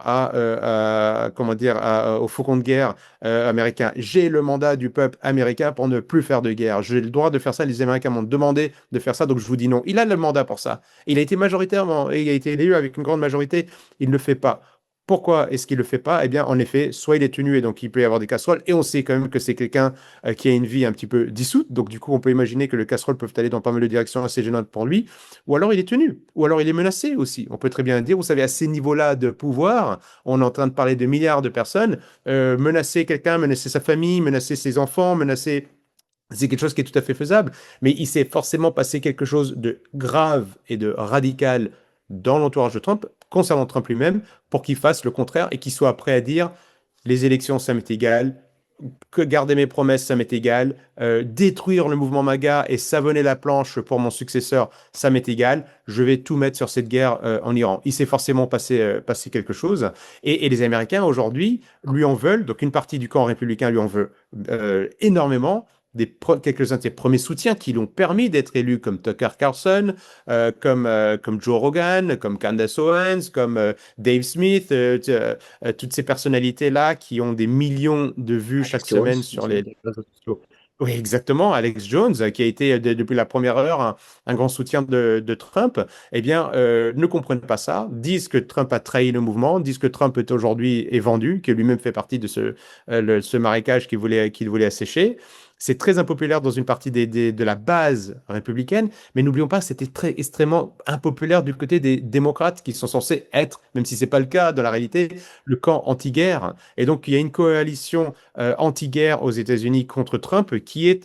comment dire, au faucon de guerre américain. J'ai le mandat du peuple américain pour ne plus faire de guerre. J'ai le droit de faire ça. Les Américains m'ont demandé de faire ça, donc je vous dis non. Il a le mandat pour ça. Il a été majoritairement, et il a été élu avec une grande majorité. Il ne le fait pas. Pourquoi est-ce qu'il ne le fait pas? Eh bien, en effet, soit il est tenu et donc il peut y avoir des casseroles, et on sait quand même que c'est quelqu'un qui a une vie un petit peu dissoute, donc du coup, on peut imaginer que les casseroles peuvent aller dans pas mal de directions assez gênantes pour lui, ou alors il est tenu, ou alors il est menacé aussi. On peut très bien dire, vous savez, à ces niveaux-là de pouvoir, on est en train de parler de milliards de personnes, menacer quelqu'un, menacer sa famille, menacer ses enfants, menacer... C'est quelque chose qui est tout à fait faisable, mais il s'est forcément passé quelque chose de grave et de radical dans l'entourage de Trump, concernant Trump lui-même, pour qu'il fasse le contraire et qu'il soit prêt à dire les élections, ça m'est égal, que garder mes promesses, ça m'est égal, détruire le mouvement MAGA et savonner la planche pour mon successeur, ça m'est égal, je vais tout mettre sur cette guerre en Iran. Il s'est forcément passé quelque chose, et les Américains aujourd'hui lui en veulent, donc une partie du camp républicain lui en veut énormément, quelques-uns de ses premiers soutiens qui l'ont permis d'être élu, comme Tucker Carlson, comme Joe Rogan, comme Candace Owens, comme Dave Smith, toutes ces personnalités-là qui ont des millions de vues Alex chaque semaine Jones sur aussi. les réseaux sociaux. Oui, exactement. Alex Jones, qui a été depuis la première heure un grand soutien de Trump, eh bien, ne comprennent pas ça, disent que Trump a trahi le mouvement, disent que Trump est vendu, que lui-même fait partie de ce marécage qu'il voulait assécher. C'est très impopulaire dans une partie de la base républicaine, mais n'oublions pas que c'était très extrêmement impopulaire du côté des démocrates qui sont censés être, même si c'est pas le cas dans la réalité, le camp anti-guerre. Et donc il y a une coalition anti-guerre aux États-Unis contre Trump qui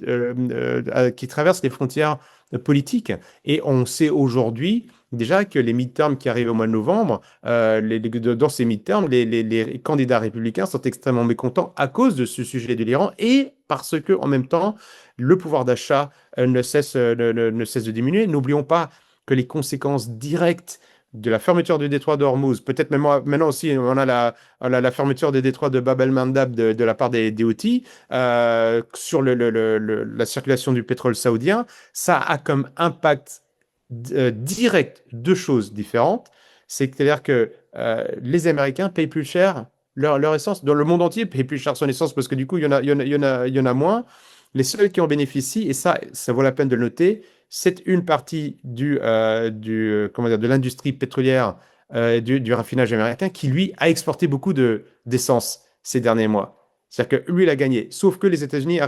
traverse les frontières politiques. Et on sait aujourd'hui déjà que les midterms qui arrivent au mois de novembre, dans ces midterms, les candidats républicains sont extrêmement mécontents à cause de ce sujet de l'Iran et parce que, en même temps, le pouvoir d'achat ne cesse de diminuer. N'oublions pas que les conséquences directes de la fermeture du détroit d'Ormuz, peut-être même maintenant aussi, on a la fermeture des détroits de Bab el-Mandab de la part des Houthis sur la circulation du pétrole saoudien, ça a comme impact direct deux choses différentes. C'est-à-dire que les Américains payent plus cher leur essence. Dans le monde entier, payent plus cher son essence parce que du coup, il y en a moins. Les seuls qui en bénéficient, et ça vaut la peine de le noter, c'est une partie comment dire, de l'industrie pétrolière du raffinage américain qui, lui, a exporté beaucoup d'essence ces derniers mois. C'est-à-dire que lui, il a gagné. Sauf que les États-Unis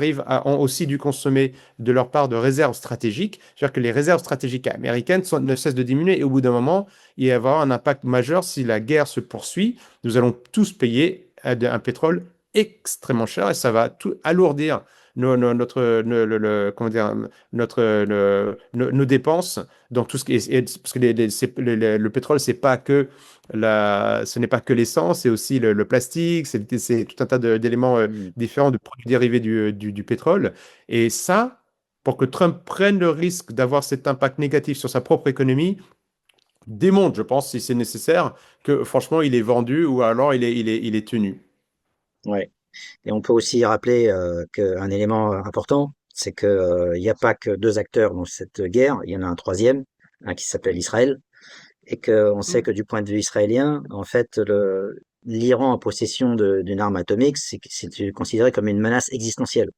ont aussi dû consommer de leur part de réserves stratégiques. C'est-à-dire que les réserves stratégiques américaines ne cessent de diminuer et au bout d'un moment, il va y avoir un impact majeur si la guerre se poursuit. Nous allons tous payer un pétrole extrêmement cher et ça va tout alourdir comment dire, nos dépenses dans tout ce qui est, parce que le pétrole, ce n'est pas que l'essence, c'est aussi le plastique, c'est tout un tas d'éléments Mm. différents de produits dérivés du pétrole. Et ça, pour que Trump prenne le risque d'avoir cet impact négatif sur sa propre économie, démontre, je pense, si c'est nécessaire, que franchement, il est vendu ou alors il est tenu. Ouais. Et on peut aussi rappeler qu'un élément important, c'est que il n'y a pas que deux acteurs dans cette guerre, il y en a un troisième, un qui s'appelle Israël, et qu'on sait que du point de vue israélien, en fait, l'Iran en possession d'une arme atomique, c'est considéré comme une menace existentielle.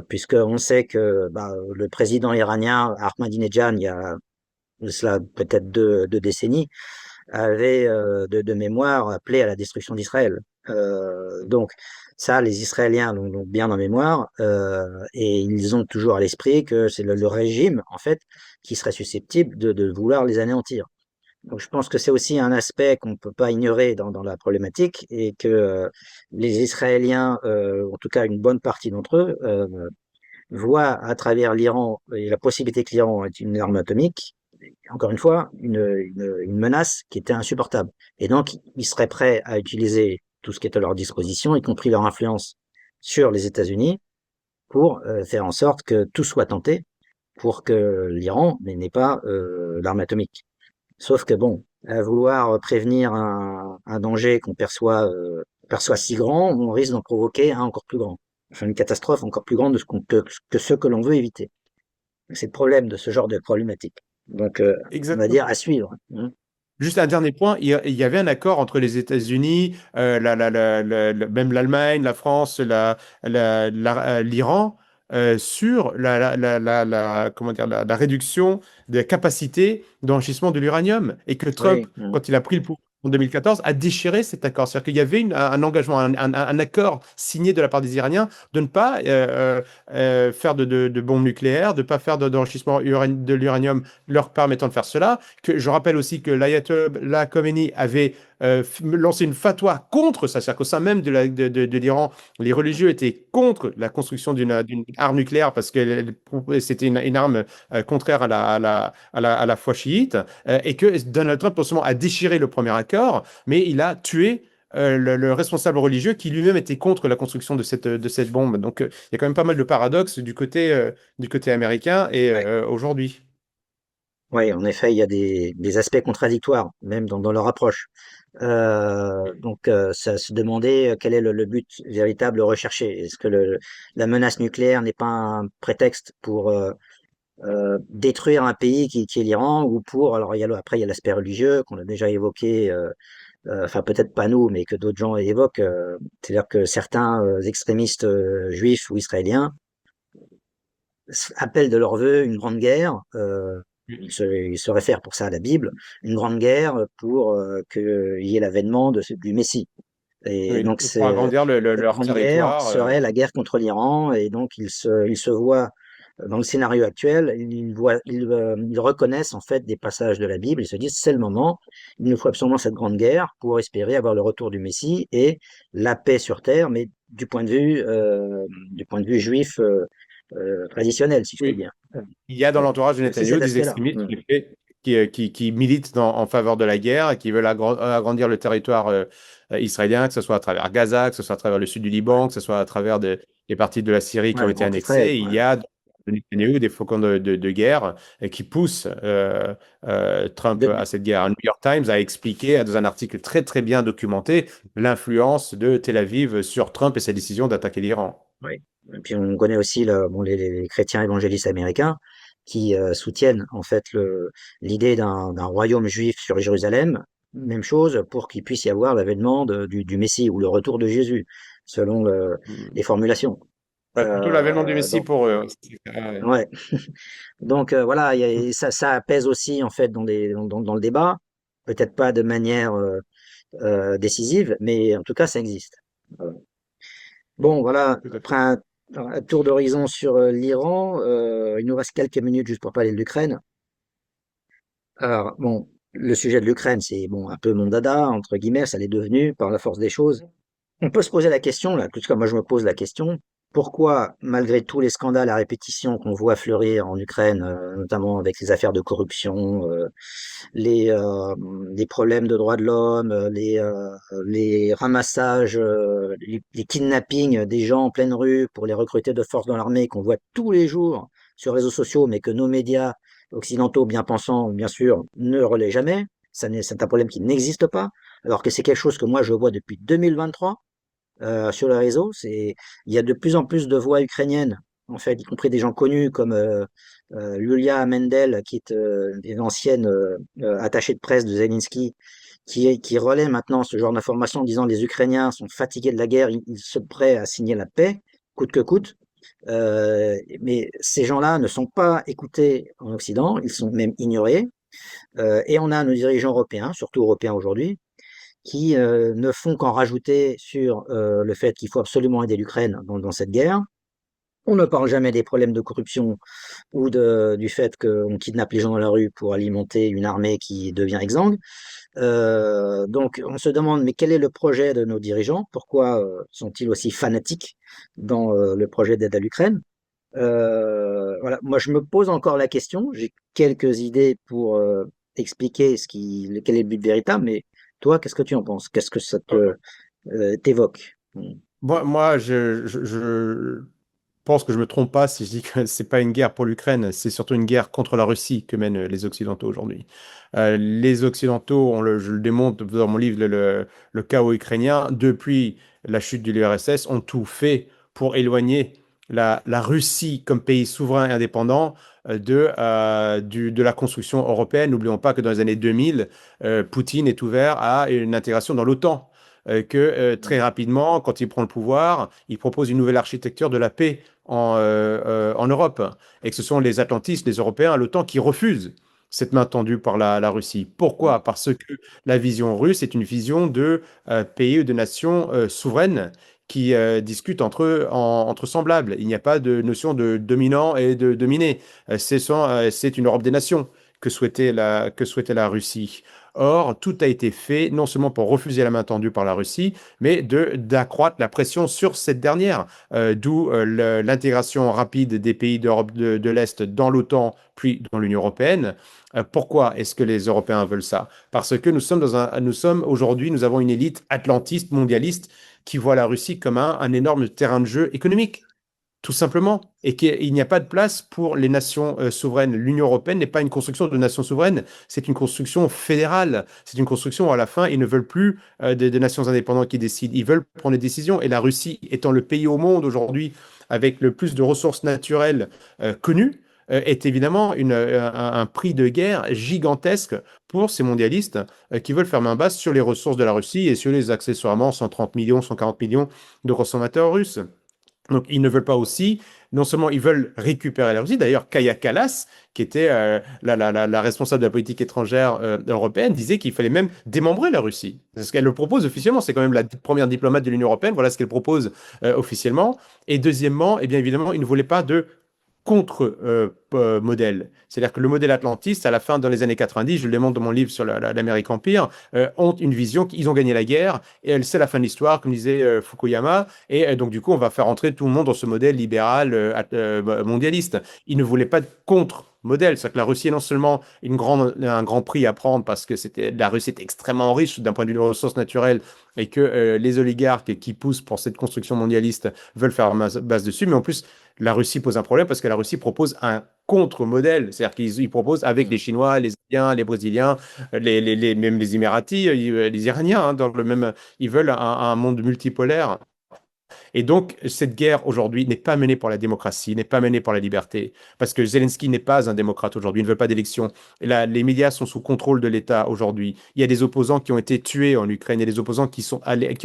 Puisqu'on sait que bah, le président iranien, Ahmadinejad, il y a de cela peut-être deux décennies, avait de mémoire appelé à la destruction d'Israël. Donc ça, les Israéliens l'ont bien en mémoire et ils ont toujours à l'esprit que c'est le régime en fait qui serait susceptible de vouloir les anéantir. Donc je pense que c'est aussi un aspect qu'on ne peut pas ignorer dans la problématique et que les Israéliens, en tout cas une bonne partie d'entre eux, voient à travers l'Iran et la possibilité que l'Iran ait une arme atomique, encore une fois, une menace qui était insupportable. Et donc, ils seraient prêts à utiliser tout ce qui est à leur disposition, y compris leur influence sur les États-Unis, pour faire en sorte que tout soit tenté pour que l'Iran n'ait pas l'arme atomique. Sauf que bon, à vouloir prévenir un danger qu'on perçoit si grand, on risque d'en provoquer un encore plus grand. Enfin, une catastrophe encore plus grande de que ce que l'on veut éviter. C'est le problème de ce genre de problématique. Donc, on va dire Exactement. à suivre. Hein. Juste un dernier point, il y avait un accord entre les États-Unis, même l'Allemagne, la France, l'Iran, sur comment dire, la réduction des capacités d'enrichissement de l'uranium. Et que Trump, Oui. Mmh. quand il a pris le pouvoir en 2014, a déchiré cet accord. C'est-à-dire qu'il y avait un engagement, un accord signé de la part des Iraniens de ne pas faire de bombes nucléaires, de ne pas faire d'enrichissement de l'uranium leur permettant de faire cela. Que je rappelle aussi que l'Ayatollah Khomeini avait lancé une fatwa contre ça, c'est-à-dire qu'au sein même de l'Iran, les religieux étaient contre la construction d'une arme nucléaire parce que c'était une arme contraire à la foi chiite, et que Donald Trump non seulement a déchiré le premier accord, mais il a tué le responsable religieux qui lui-même était contre la construction de cette bombe. Donc il y a quand même pas mal de paradoxes du côté américain et Ouais. aujourd'hui. Ouais, en effet, il y a des aspects contradictoires, même dans leur approche. Donc, ça se demandait quel est le but véritable recherché. Est-ce que la menace nucléaire n'est pas un prétexte pour détruire un pays qui est l'Iran ou pour, alors après il y a l'aspect religieux qu'on a déjà évoqué, enfin peut-être pas nous, mais que d'autres gens évoquent, c'est-à-dire que certains extrémistes juifs ou israéliens appellent de leur vœu une grande guerre. Ils se réfèrent pour ça à la Bible, une grande guerre pour qu'il y ait l'avènement du Messie. Et Oui, donc, pour agrandir cette leur grande guerre territoire. serait la guerre contre l'Iran. Et donc, ils se voient, dans le scénario actuel, ils reconnaissent en fait des passages de la Bible. Ils se disent, c'est le moment, il nous faut absolument cette grande guerre pour espérer avoir le retour du Messie et la paix sur terre, mais du point de vue juif traditionnel, si je peux Oui, dire. il y a dans Ouais. l'entourage de Il y a aussi cet Netanyahou des aspect-là. extrémistes qui militent en faveur de la guerre et qui veulent agrandir le territoire israélien, que ce soit à travers Gaza, que ce soit à travers le sud du Liban, que ce soit à travers des parties de la Syrie qui ont Ouais, été anti-Israël. annexées. Il Ouais. y a dans Netanyahou des faucons de guerre qui poussent Trump De- à cette guerre. Le New York Times a expliqué dans un article très très bien documenté l'influence de Tel Aviv sur Trump et sa décision d'attaquer l'Iran. Oui. Et puis on connaît aussi les chrétiens évangélistes américains qui soutiennent en fait l'idée d'un royaume juif sur Jérusalem. Même chose pour qu'il puisse y avoir l'avènement du Messie ou le retour de Jésus, selon les formulations. Ouais, plutôt l'avènement du Messie Donc, pour eux. Ouais. ouais. Donc voilà, ça pèse aussi en fait dans le débat. Peut-être pas de manière décisive, mais en tout cas ça existe. Voilà. Bon, voilà, Tout à après fait. un tour d'horizon sur l'Iran, il nous reste quelques minutes juste pour parler de l'Ukraine. Alors, bon, le sujet de l'Ukraine, c'est bon, un peu mon dada, entre guillemets, ça l'est devenu par la force des choses. On peut se poser la question, là, en tout cas, moi je me pose la question, pourquoi, malgré tous les scandales à répétition qu'on voit fleurir en Ukraine, notamment avec les affaires de corruption, les, euh, les problèmes de droits de l'homme, les ramassages, les kidnappings des gens en pleine rue pour les recruter de force dans l'armée qu'on voit tous les jours sur les réseaux sociaux, mais que nos médias occidentaux bien pensants, bien sûr, ne relaient jamais. C'est un problème qui n'existe pas, alors que c'est quelque chose que moi je vois depuis 2023 sur les réseaux. Il y a de plus en plus de voix ukrainiennes, en fait, y compris des gens connus comme Yulia Mendel, qui est une ancienne attachée de presse de Zelensky, qui relaie maintenant ce genre d'informations en disant les Ukrainiens sont fatigués de la guerre, ils sont prêts à signer la paix, coûte que coûte. Mais ces gens-là ne sont pas écoutés en Occident, ils sont même ignorés. Et on a nos dirigeants européens, surtout européens aujourd'hui, qui ne font qu'en rajouter sur le fait qu'il faut absolument aider l'Ukraine dans cette guerre. On ne parle jamais des problèmes de corruption ou du fait qu'on kidnappe les gens dans la rue pour alimenter une armée qui devient exsangue. Donc on se demande, mais quel est le projet de nos dirigeants? Pourquoi sont-ils aussi fanatiques dans le projet d'aide à l'Ukraine? Voilà, moi je me pose encore la question. J'ai quelques idées pour expliquer quel est le but véritable, mais toi, qu'est-ce que tu en penses? Qu'est-ce que ça t'évoque? Moi, je pense que je me trompe pas si je dis que c'est pas une guerre pour l'Ukraine, c'est surtout une guerre contre la Russie que mènent les Occidentaux aujourd'hui. Les Occidentaux, je le démontre dans mon livre, le chaos ukrainien, depuis la chute de l'URSS, ont tout fait pour éloigner la Russie comme pays souverain et indépendant de la construction européenne. N'oublions pas que dans les années 2000, Poutine est ouvert à une intégration dans l'OTAN. Très rapidement, quand il prend le pouvoir, il propose une nouvelle architecture de la paix en Europe. Et que ce sont les atlantistes, les Européens, à l'OTAN qui refusent cette main tendue par la Russie. Pourquoi? Parce que la vision russe est une vision de pays ou de nations souveraines qui discutent entre semblables. Il n'y a pas de notion de dominant et de dominé. C'est une Europe des nations que souhaitait la Russie. Or, tout a été fait non seulement pour refuser la main tendue par la Russie, mais d'accroître la pression sur cette dernière, d'où l'intégration rapide des pays d'Europe de l'Est dans l'OTAN, puis dans l'Union européenne. Pourquoi est-ce que les Européens veulent ça? Parce que nous sommes aujourd'hui, nous avons une élite atlantiste, mondialiste, qui voit la Russie comme un énorme terrain de jeu économique. Tout simplement, et qu'il n'y a pas de place pour les nations souveraines. L'Union européenne n'est pas une construction de nations souveraines, c'est une construction fédérale. C'est une construction où, à la fin, ils ne veulent plus des nations indépendantes qui décident. Ils veulent prendre des décisions. Et la Russie, étant le pays au monde aujourd'hui avec le plus de ressources naturelles connues, est évidemment un prix de guerre gigantesque pour ces mondialistes qui veulent faire main basse sur les ressources de la Russie et sur les accessoirement 130 millions, 140 millions de consommateurs russes. Donc, ils ne veulent pas aussi, non seulement ils veulent récupérer la Russie, d'ailleurs, Kaja Kallas, qui était la responsable de la politique étrangère européenne, disait qu'il fallait même démembrer la Russie. C'est ce qu'elle le propose officiellement, c'est quand même la première diplomate de l'Union européenne, voilà ce qu'elle propose officiellement. Et deuxièmement, eh bien évidemment, ils ne voulaient pas de contre-modèle. C'est-à-dire que le modèle atlantiste, à la fin, dans les années 90, je le démontre dans mon livre sur l'Amérique Empire, ont une vision qu'ils ont gagné la guerre, et c'est la fin de l'histoire, comme disait Fukuyama, et donc du coup, on va faire entrer tout le monde dans ce modèle libéral mondialiste. Ils ne voulaient pas de contre-modèle, c'est-à-dire que la Russie est non seulement un grand prix à prendre parce que la Russie est extrêmement riche d'un point de vue des ressources naturelles et que les oligarques qui poussent pour cette construction mondialiste veulent faire base dessus, mais en plus, la Russie pose un problème parce que la Russie propose un contre-modèle. C'est-à-dire qu'ils proposent avec les Chinois, les Indiens, les Brésiliens, même les Émiratis, les Iraniens, hein, ils veulent un monde multipolaire. Et donc, cette guerre aujourd'hui n'est pas menée pour la démocratie, n'est pas menée pour la liberté, parce que Zelensky n'est pas un démocrate aujourd'hui, il ne veut pas d'élection. Les médias sont sous contrôle de l'État aujourd'hui. Il y a des opposants qui ont été tués en Ukraine, il y a des opposants qui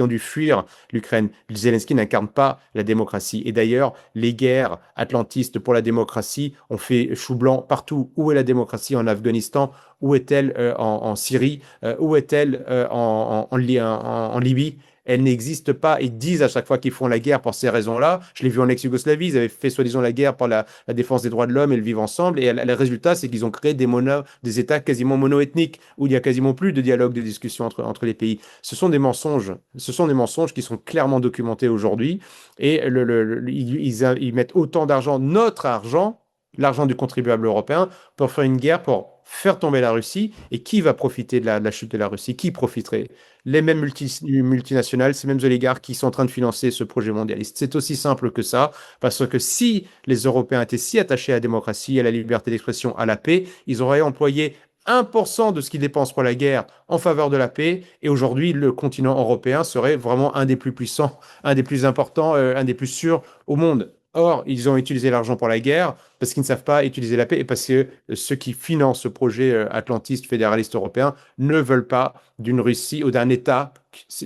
ont dû fuir l'Ukraine. Zelensky n'incarne pas la démocratie. Et d'ailleurs, les guerres atlantistes pour la démocratie ont fait chou blanc partout. Où est la démocratie en Afghanistan? Où est-elle en Syrie? Où est-elle en Libye? Elle n'existe pas. Ils disent à chaque fois qu'ils font la guerre pour ces raisons-là. Je l'ai vu en ex-Yougoslavie, ils avaient fait soi-disant la guerre pour la défense des droits de l'homme et le vivre ensemble. Et le résultat, c'est qu'ils ont créé des États quasiment mono-ethniques, où il n'y a quasiment plus de dialogue, de discussion entre les pays. Ce sont des mensonges. Ce sont des mensonges qui sont clairement documentés aujourd'hui. Et ils mettent autant d'argent, notre argent, l'argent du contribuable européen, pour faire une guerre, pour faire tomber la Russie. Et qui va profiter de la chute de la Russie? Qui profiterait? Les mêmes multinationales, ces mêmes oligarques qui sont en train de financer ce projet mondialiste. C'est aussi simple que ça, parce que si les Européens étaient si attachés à la démocratie, à la liberté d'expression, à la paix, ils auraient employé 1% de ce qu'ils dépensent pour la guerre en faveur de la paix, et aujourd'hui, le continent européen serait vraiment un des plus puissants, un des plus importants, un des plus sûrs au monde. Or, ils ont utilisé l'argent pour la guerre parce qu'ils ne savent pas utiliser la paix et parce que ceux qui financent ce projet atlantiste fédéraliste européen ne veulent pas d'une Russie ou d'un État.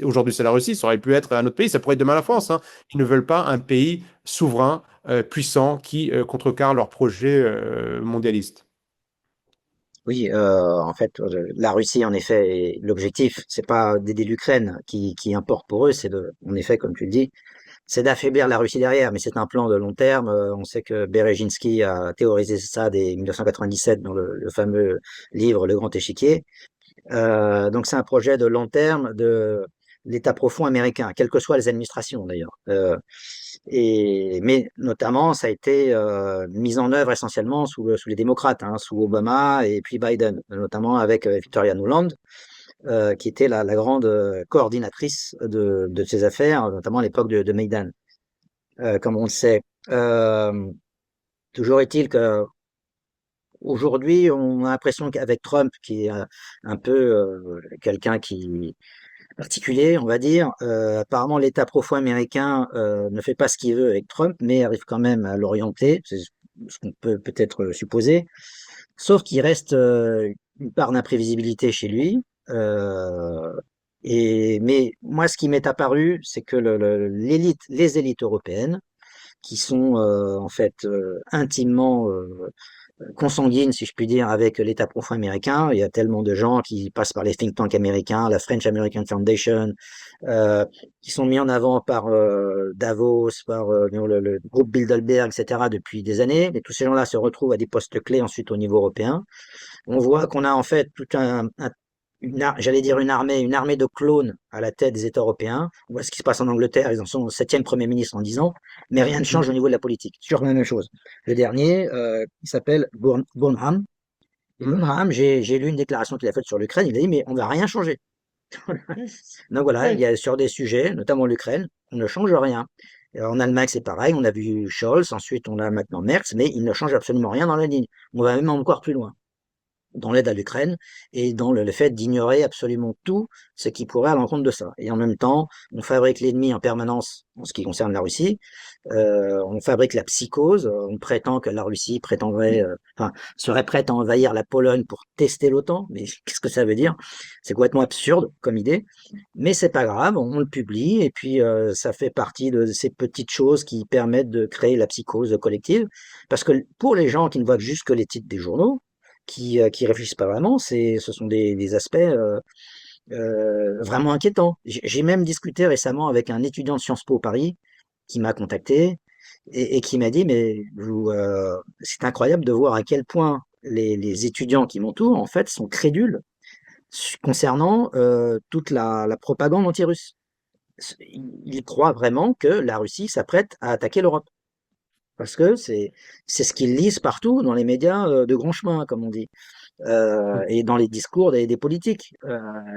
Aujourd'hui, c'est la Russie, ça aurait pu être un autre pays, ça pourrait être demain la France. Hein. Ils ne veulent pas un pays souverain, puissant, qui contrecarre leur projet mondialiste. Oui, en fait, la Russie, en effet, l'objectif, c'est pas d'aider l'Ukraine qui importe pour eux, en effet, comme tu le dis, c'est d'affaiblir la Russie derrière, mais c'est un plan de long terme. On sait que Berezinski a théorisé ça dès 1997 dans le fameux livre Le Grand Échiquier. Donc c'est un projet de long terme de l'État profond américain, quelles que soient les administrations d'ailleurs. Mais notamment, ça a été mis en œuvre essentiellement sous les démocrates, hein, sous Obama et puis Biden, notamment avec Victoria Nuland, qui était la grande coordinatrice de ces affaires, notamment à l'époque de Maïdan, comme on le sait. Euh, Toujours est-il que aujourd'hui, on a l'impression qu'avec Trump, qui est un peu quelqu'un qui particulier, on va dire. Apparemment, l'État profond américain ne fait pas ce qu'il veut avec Trump, mais arrive quand même à l'orienter, c'est ce qu'on peut peut-être supposer. Sauf qu'il reste une part d'imprévisibilité chez lui. Euh, mais moi, ce qui m'est apparu, c'est que les élites européennes, qui sont en fait intimement consanguine, si je puis dire, avec l'État profond américain. Il y a tellement de gens qui passent par les think tanks américains, la French American Foundation, euh, qui sont mis en avant par Davos, par le groupe Bilderberg, etc. depuis des années. Mais tous ces gens-là se retrouvent à des postes clés ensuite au niveau européen. On voit qu'on a en fait tout j'allais dire une armée de clones à la tête des États européens. On voit ce qui se passe en Angleterre, ils en sont au septième Premier ministre en 10 ans, mais rien ne change au niveau de la politique. C'est toujours la même chose. Le dernier, il s'appelle Bonham. Et Mhm. Bonham, j'ai lu une déclaration qu'il a faite sur l'Ukraine, il a dit, mais on va rien changer. Donc voilà, il Oui. y a sur des sujets, notamment l'Ukraine, on ne change rien. Et en Allemagne, c'est pareil, on a vu Scholz, ensuite on a maintenant Merz, mais il ne change absolument rien dans la ligne. On va même encore plus loin. dans l'aide à l'Ukraine et dans le fait d'ignorer absolument tout ce qui pourrait à l'encontre de ça. Et en même temps, on fabrique l'ennemi en permanence en ce qui concerne la Russie. On fabrique la psychose. On prétend que la Russie prétendrait, enfin, serait prête à envahir la Pologne pour tester l'OTAN. Mais qu'est-ce que ça veut dire? C'est complètement absurde comme idée. Mais c'est pas grave, on le publie et puis ça fait partie de ces petites choses qui permettent de créer la psychose collective. Parce que pour les gens qui ne voient juste que les titres des journaux, qui réfléchissent pas vraiment, ce sont des aspects vraiment inquiétants. J'ai même discuté récemment avec un étudiant de Sciences Po Paris qui m'a contacté et qui m'a dit, mais c'est incroyable de voir à quel point les étudiants qui m'entourent, en fait, sont crédules concernant toute la propagande anti-russe. Ils croient vraiment que la Russie s'apprête à attaquer l'Europe. Parce que c'est ce qu'ils lisent partout dans les médias de grand chemin, comme on dit, et dans les discours des politiques.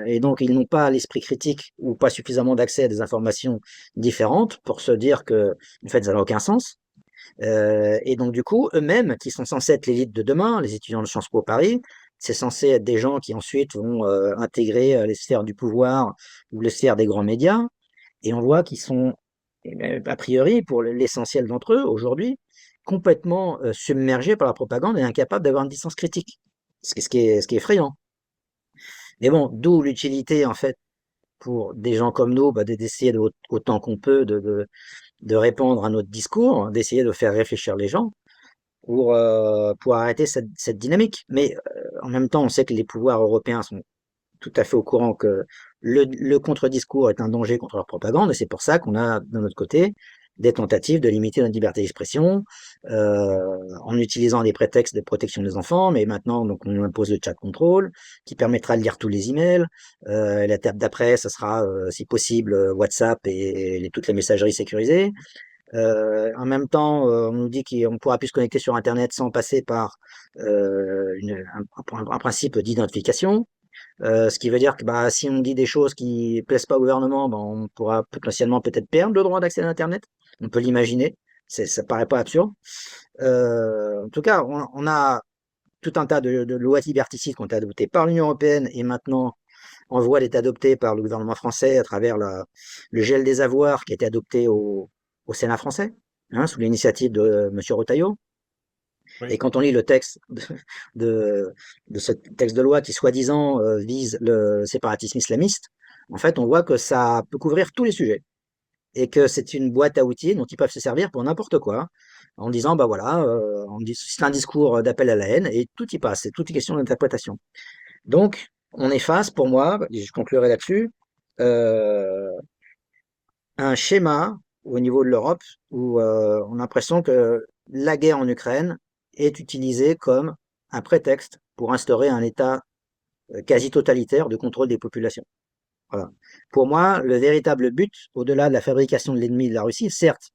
Et donc, ils n'ont pas l'esprit critique ou pas suffisamment d'accès à des informations différentes pour se dire que, en fait, ça n'a aucun sens. Et donc, du coup, eux-mêmes, qui sont censés être l'élite de demain, les étudiants de Sciences Po Paris, c'est censé être des gens qui ensuite vont intégrer les sphères du pouvoir ou les sphères des grands médias. Et on voit qu'ils sont, a priori, pour l'essentiel d'entre eux, aujourd'hui, complètement submergés par la propagande et incapables d'avoir une distance critique. Ce qui est effrayant. Mais bon, d'où l'utilité, en fait, pour des gens comme nous, bah, d'essayer autant qu'on peut de répondre à notre discours, d'essayer de faire réfléchir les gens pour arrêter cette dynamique. Mais en même temps, on sait que les pouvoirs européens sont tout à fait au courant que le contre-discours est un danger contre leur propagande, et c'est pour ça qu'on a, de notre côté, des tentatives de limiter notre liberté d'expression en utilisant des prétextes de protection des enfants, mais maintenant donc on impose le chat control qui permettra de lire tous les emails. L'étape d'après, ce sera si possible WhatsApp et toutes les messageries sécurisées. En même temps, on nous dit qu'on ne pourra plus se connecter sur Internet sans passer par un principe d'identification. Ce qui veut dire que bah, si on dit des choses qui plaisent pas au gouvernement, bah, on pourra potentiellement peut-être perdre le droit d'accès à Internet. On peut l'imaginer. Ça paraît pas absurde. En tout cas, on a tout un tas de lois liberticides qui ont été adoptées par l'Union européenne et maintenant en voie d'être adoptées par le gouvernement français à travers le gel des avoirs qui a été adopté au Sénat français, hein, sous l'initiative de Monsieur Retailleau. Et Oui. quand on lit le texte de ce texte de loi qui soi-disant vise le séparatisme islamiste, en fait, on voit que ça peut couvrir tous les sujets et que c'est une boîte à outils dont ils peuvent se servir pour n'importe quoi, en disant bah voilà, c'est un discours d'appel à la haine et tout y passe, c'est toute question d'interprétation. Donc, on est face, pour moi, et je conclurai là-dessus, euh, un schéma au niveau de l'Europe où on a l'impression que la guerre en Ukraine est utilisée comme un prétexte pour instaurer un État quasi totalitaire de contrôle des populations. Voilà. Pour moi, le véritable but, au-delà de la fabrication de l'ennemi de la Russie, certes,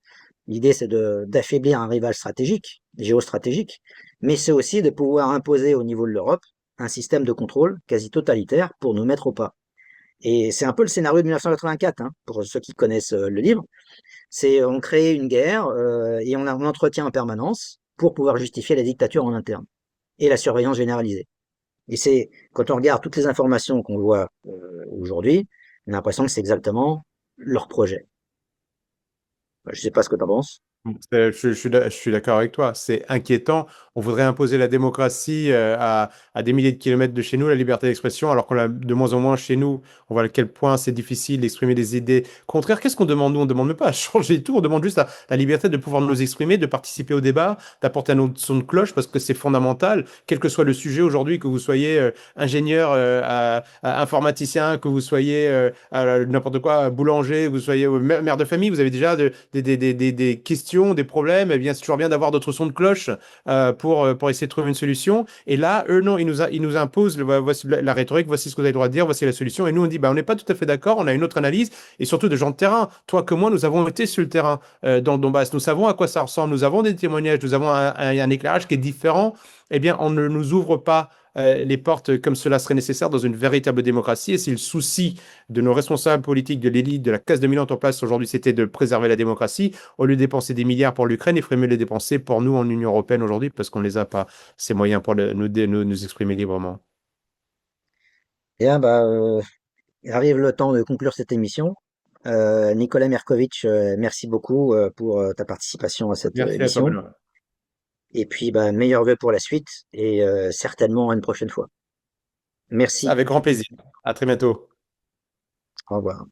l'idée c'est d'affaiblir un rival stratégique, géostratégique, mais c'est aussi de pouvoir imposer au niveau de l'Europe un système de contrôle quasi totalitaire pour nous mettre au pas. Et c'est un peu le scénario de 1984, hein, pour ceux qui connaissent le livre. C'est on crée une guerre et on entretient en permanence pour pouvoir justifier la dictature en interne et la surveillance généralisée. Et c'est quand on regarde toutes les informations qu'on voit aujourd'hui, on a l'impression que c'est exactement leur projet. Je sais pas ce que tu en penses. Je suis d'accord avec toi. C'est inquiétant. On voudrait imposer la démocratie à des milliers de kilomètres de chez nous, la liberté d'expression, alors qu'on l'a de moins en moins chez nous. On voit à quel point c'est difficile d'exprimer des idées contraires. Qu'est-ce qu'on demande, nous? On ne demande même pas à changer tout. On demande juste la liberté de pouvoir nous exprimer, de participer au débat, d'apporter un autre son de cloche, parce que c'est fondamental, quel que soit le sujet aujourd'hui, que vous soyez ingénieur, informaticien, que vous soyez n'importe quoi, boulanger, que vous soyez mère de famille, vous avez déjà des questions, des problèmes. Eh bien, c'est toujours bien d'avoir d'autres sons de cloche pour essayer de trouver une solution. Et là, eux, non, ils nous imposent voici la rhétorique, voici ce que vous avez le droit de dire, voici la solution. Et nous, on dit, bah, on n'est pas tout à fait d'accord, on a une autre analyse. Et surtout, de gens de terrain. Toi que moi, nous avons été sur le terrain dans le Donbass. Nous savons à quoi ça ressemble. Nous avons des témoignages, nous avons un éclairage qui est différent. Eh bien, on ne nous ouvre pas les portes comme cela serait nécessaire dans une véritable démocratie. Et si le souci de nos responsables politiques, de l'élite, de la classe dominante en place aujourd'hui, c'était de préserver la démocratie, au lieu de dépenser des milliards pour l'Ukraine, il ferait mieux les dépenser pour nous en Union européenne aujourd'hui parce qu'on ne les a pas, ces moyens pour nous exprimer librement. Bien, il arrive le temps de conclure cette émission. Nicolas Merkovitch, merci beaucoup pour ta participation à cette Merci à toi, émission. Benoît. Et puis, meilleurs vœux pour la suite et certainement à une prochaine fois. Merci. Avec grand plaisir. À très bientôt. Au revoir.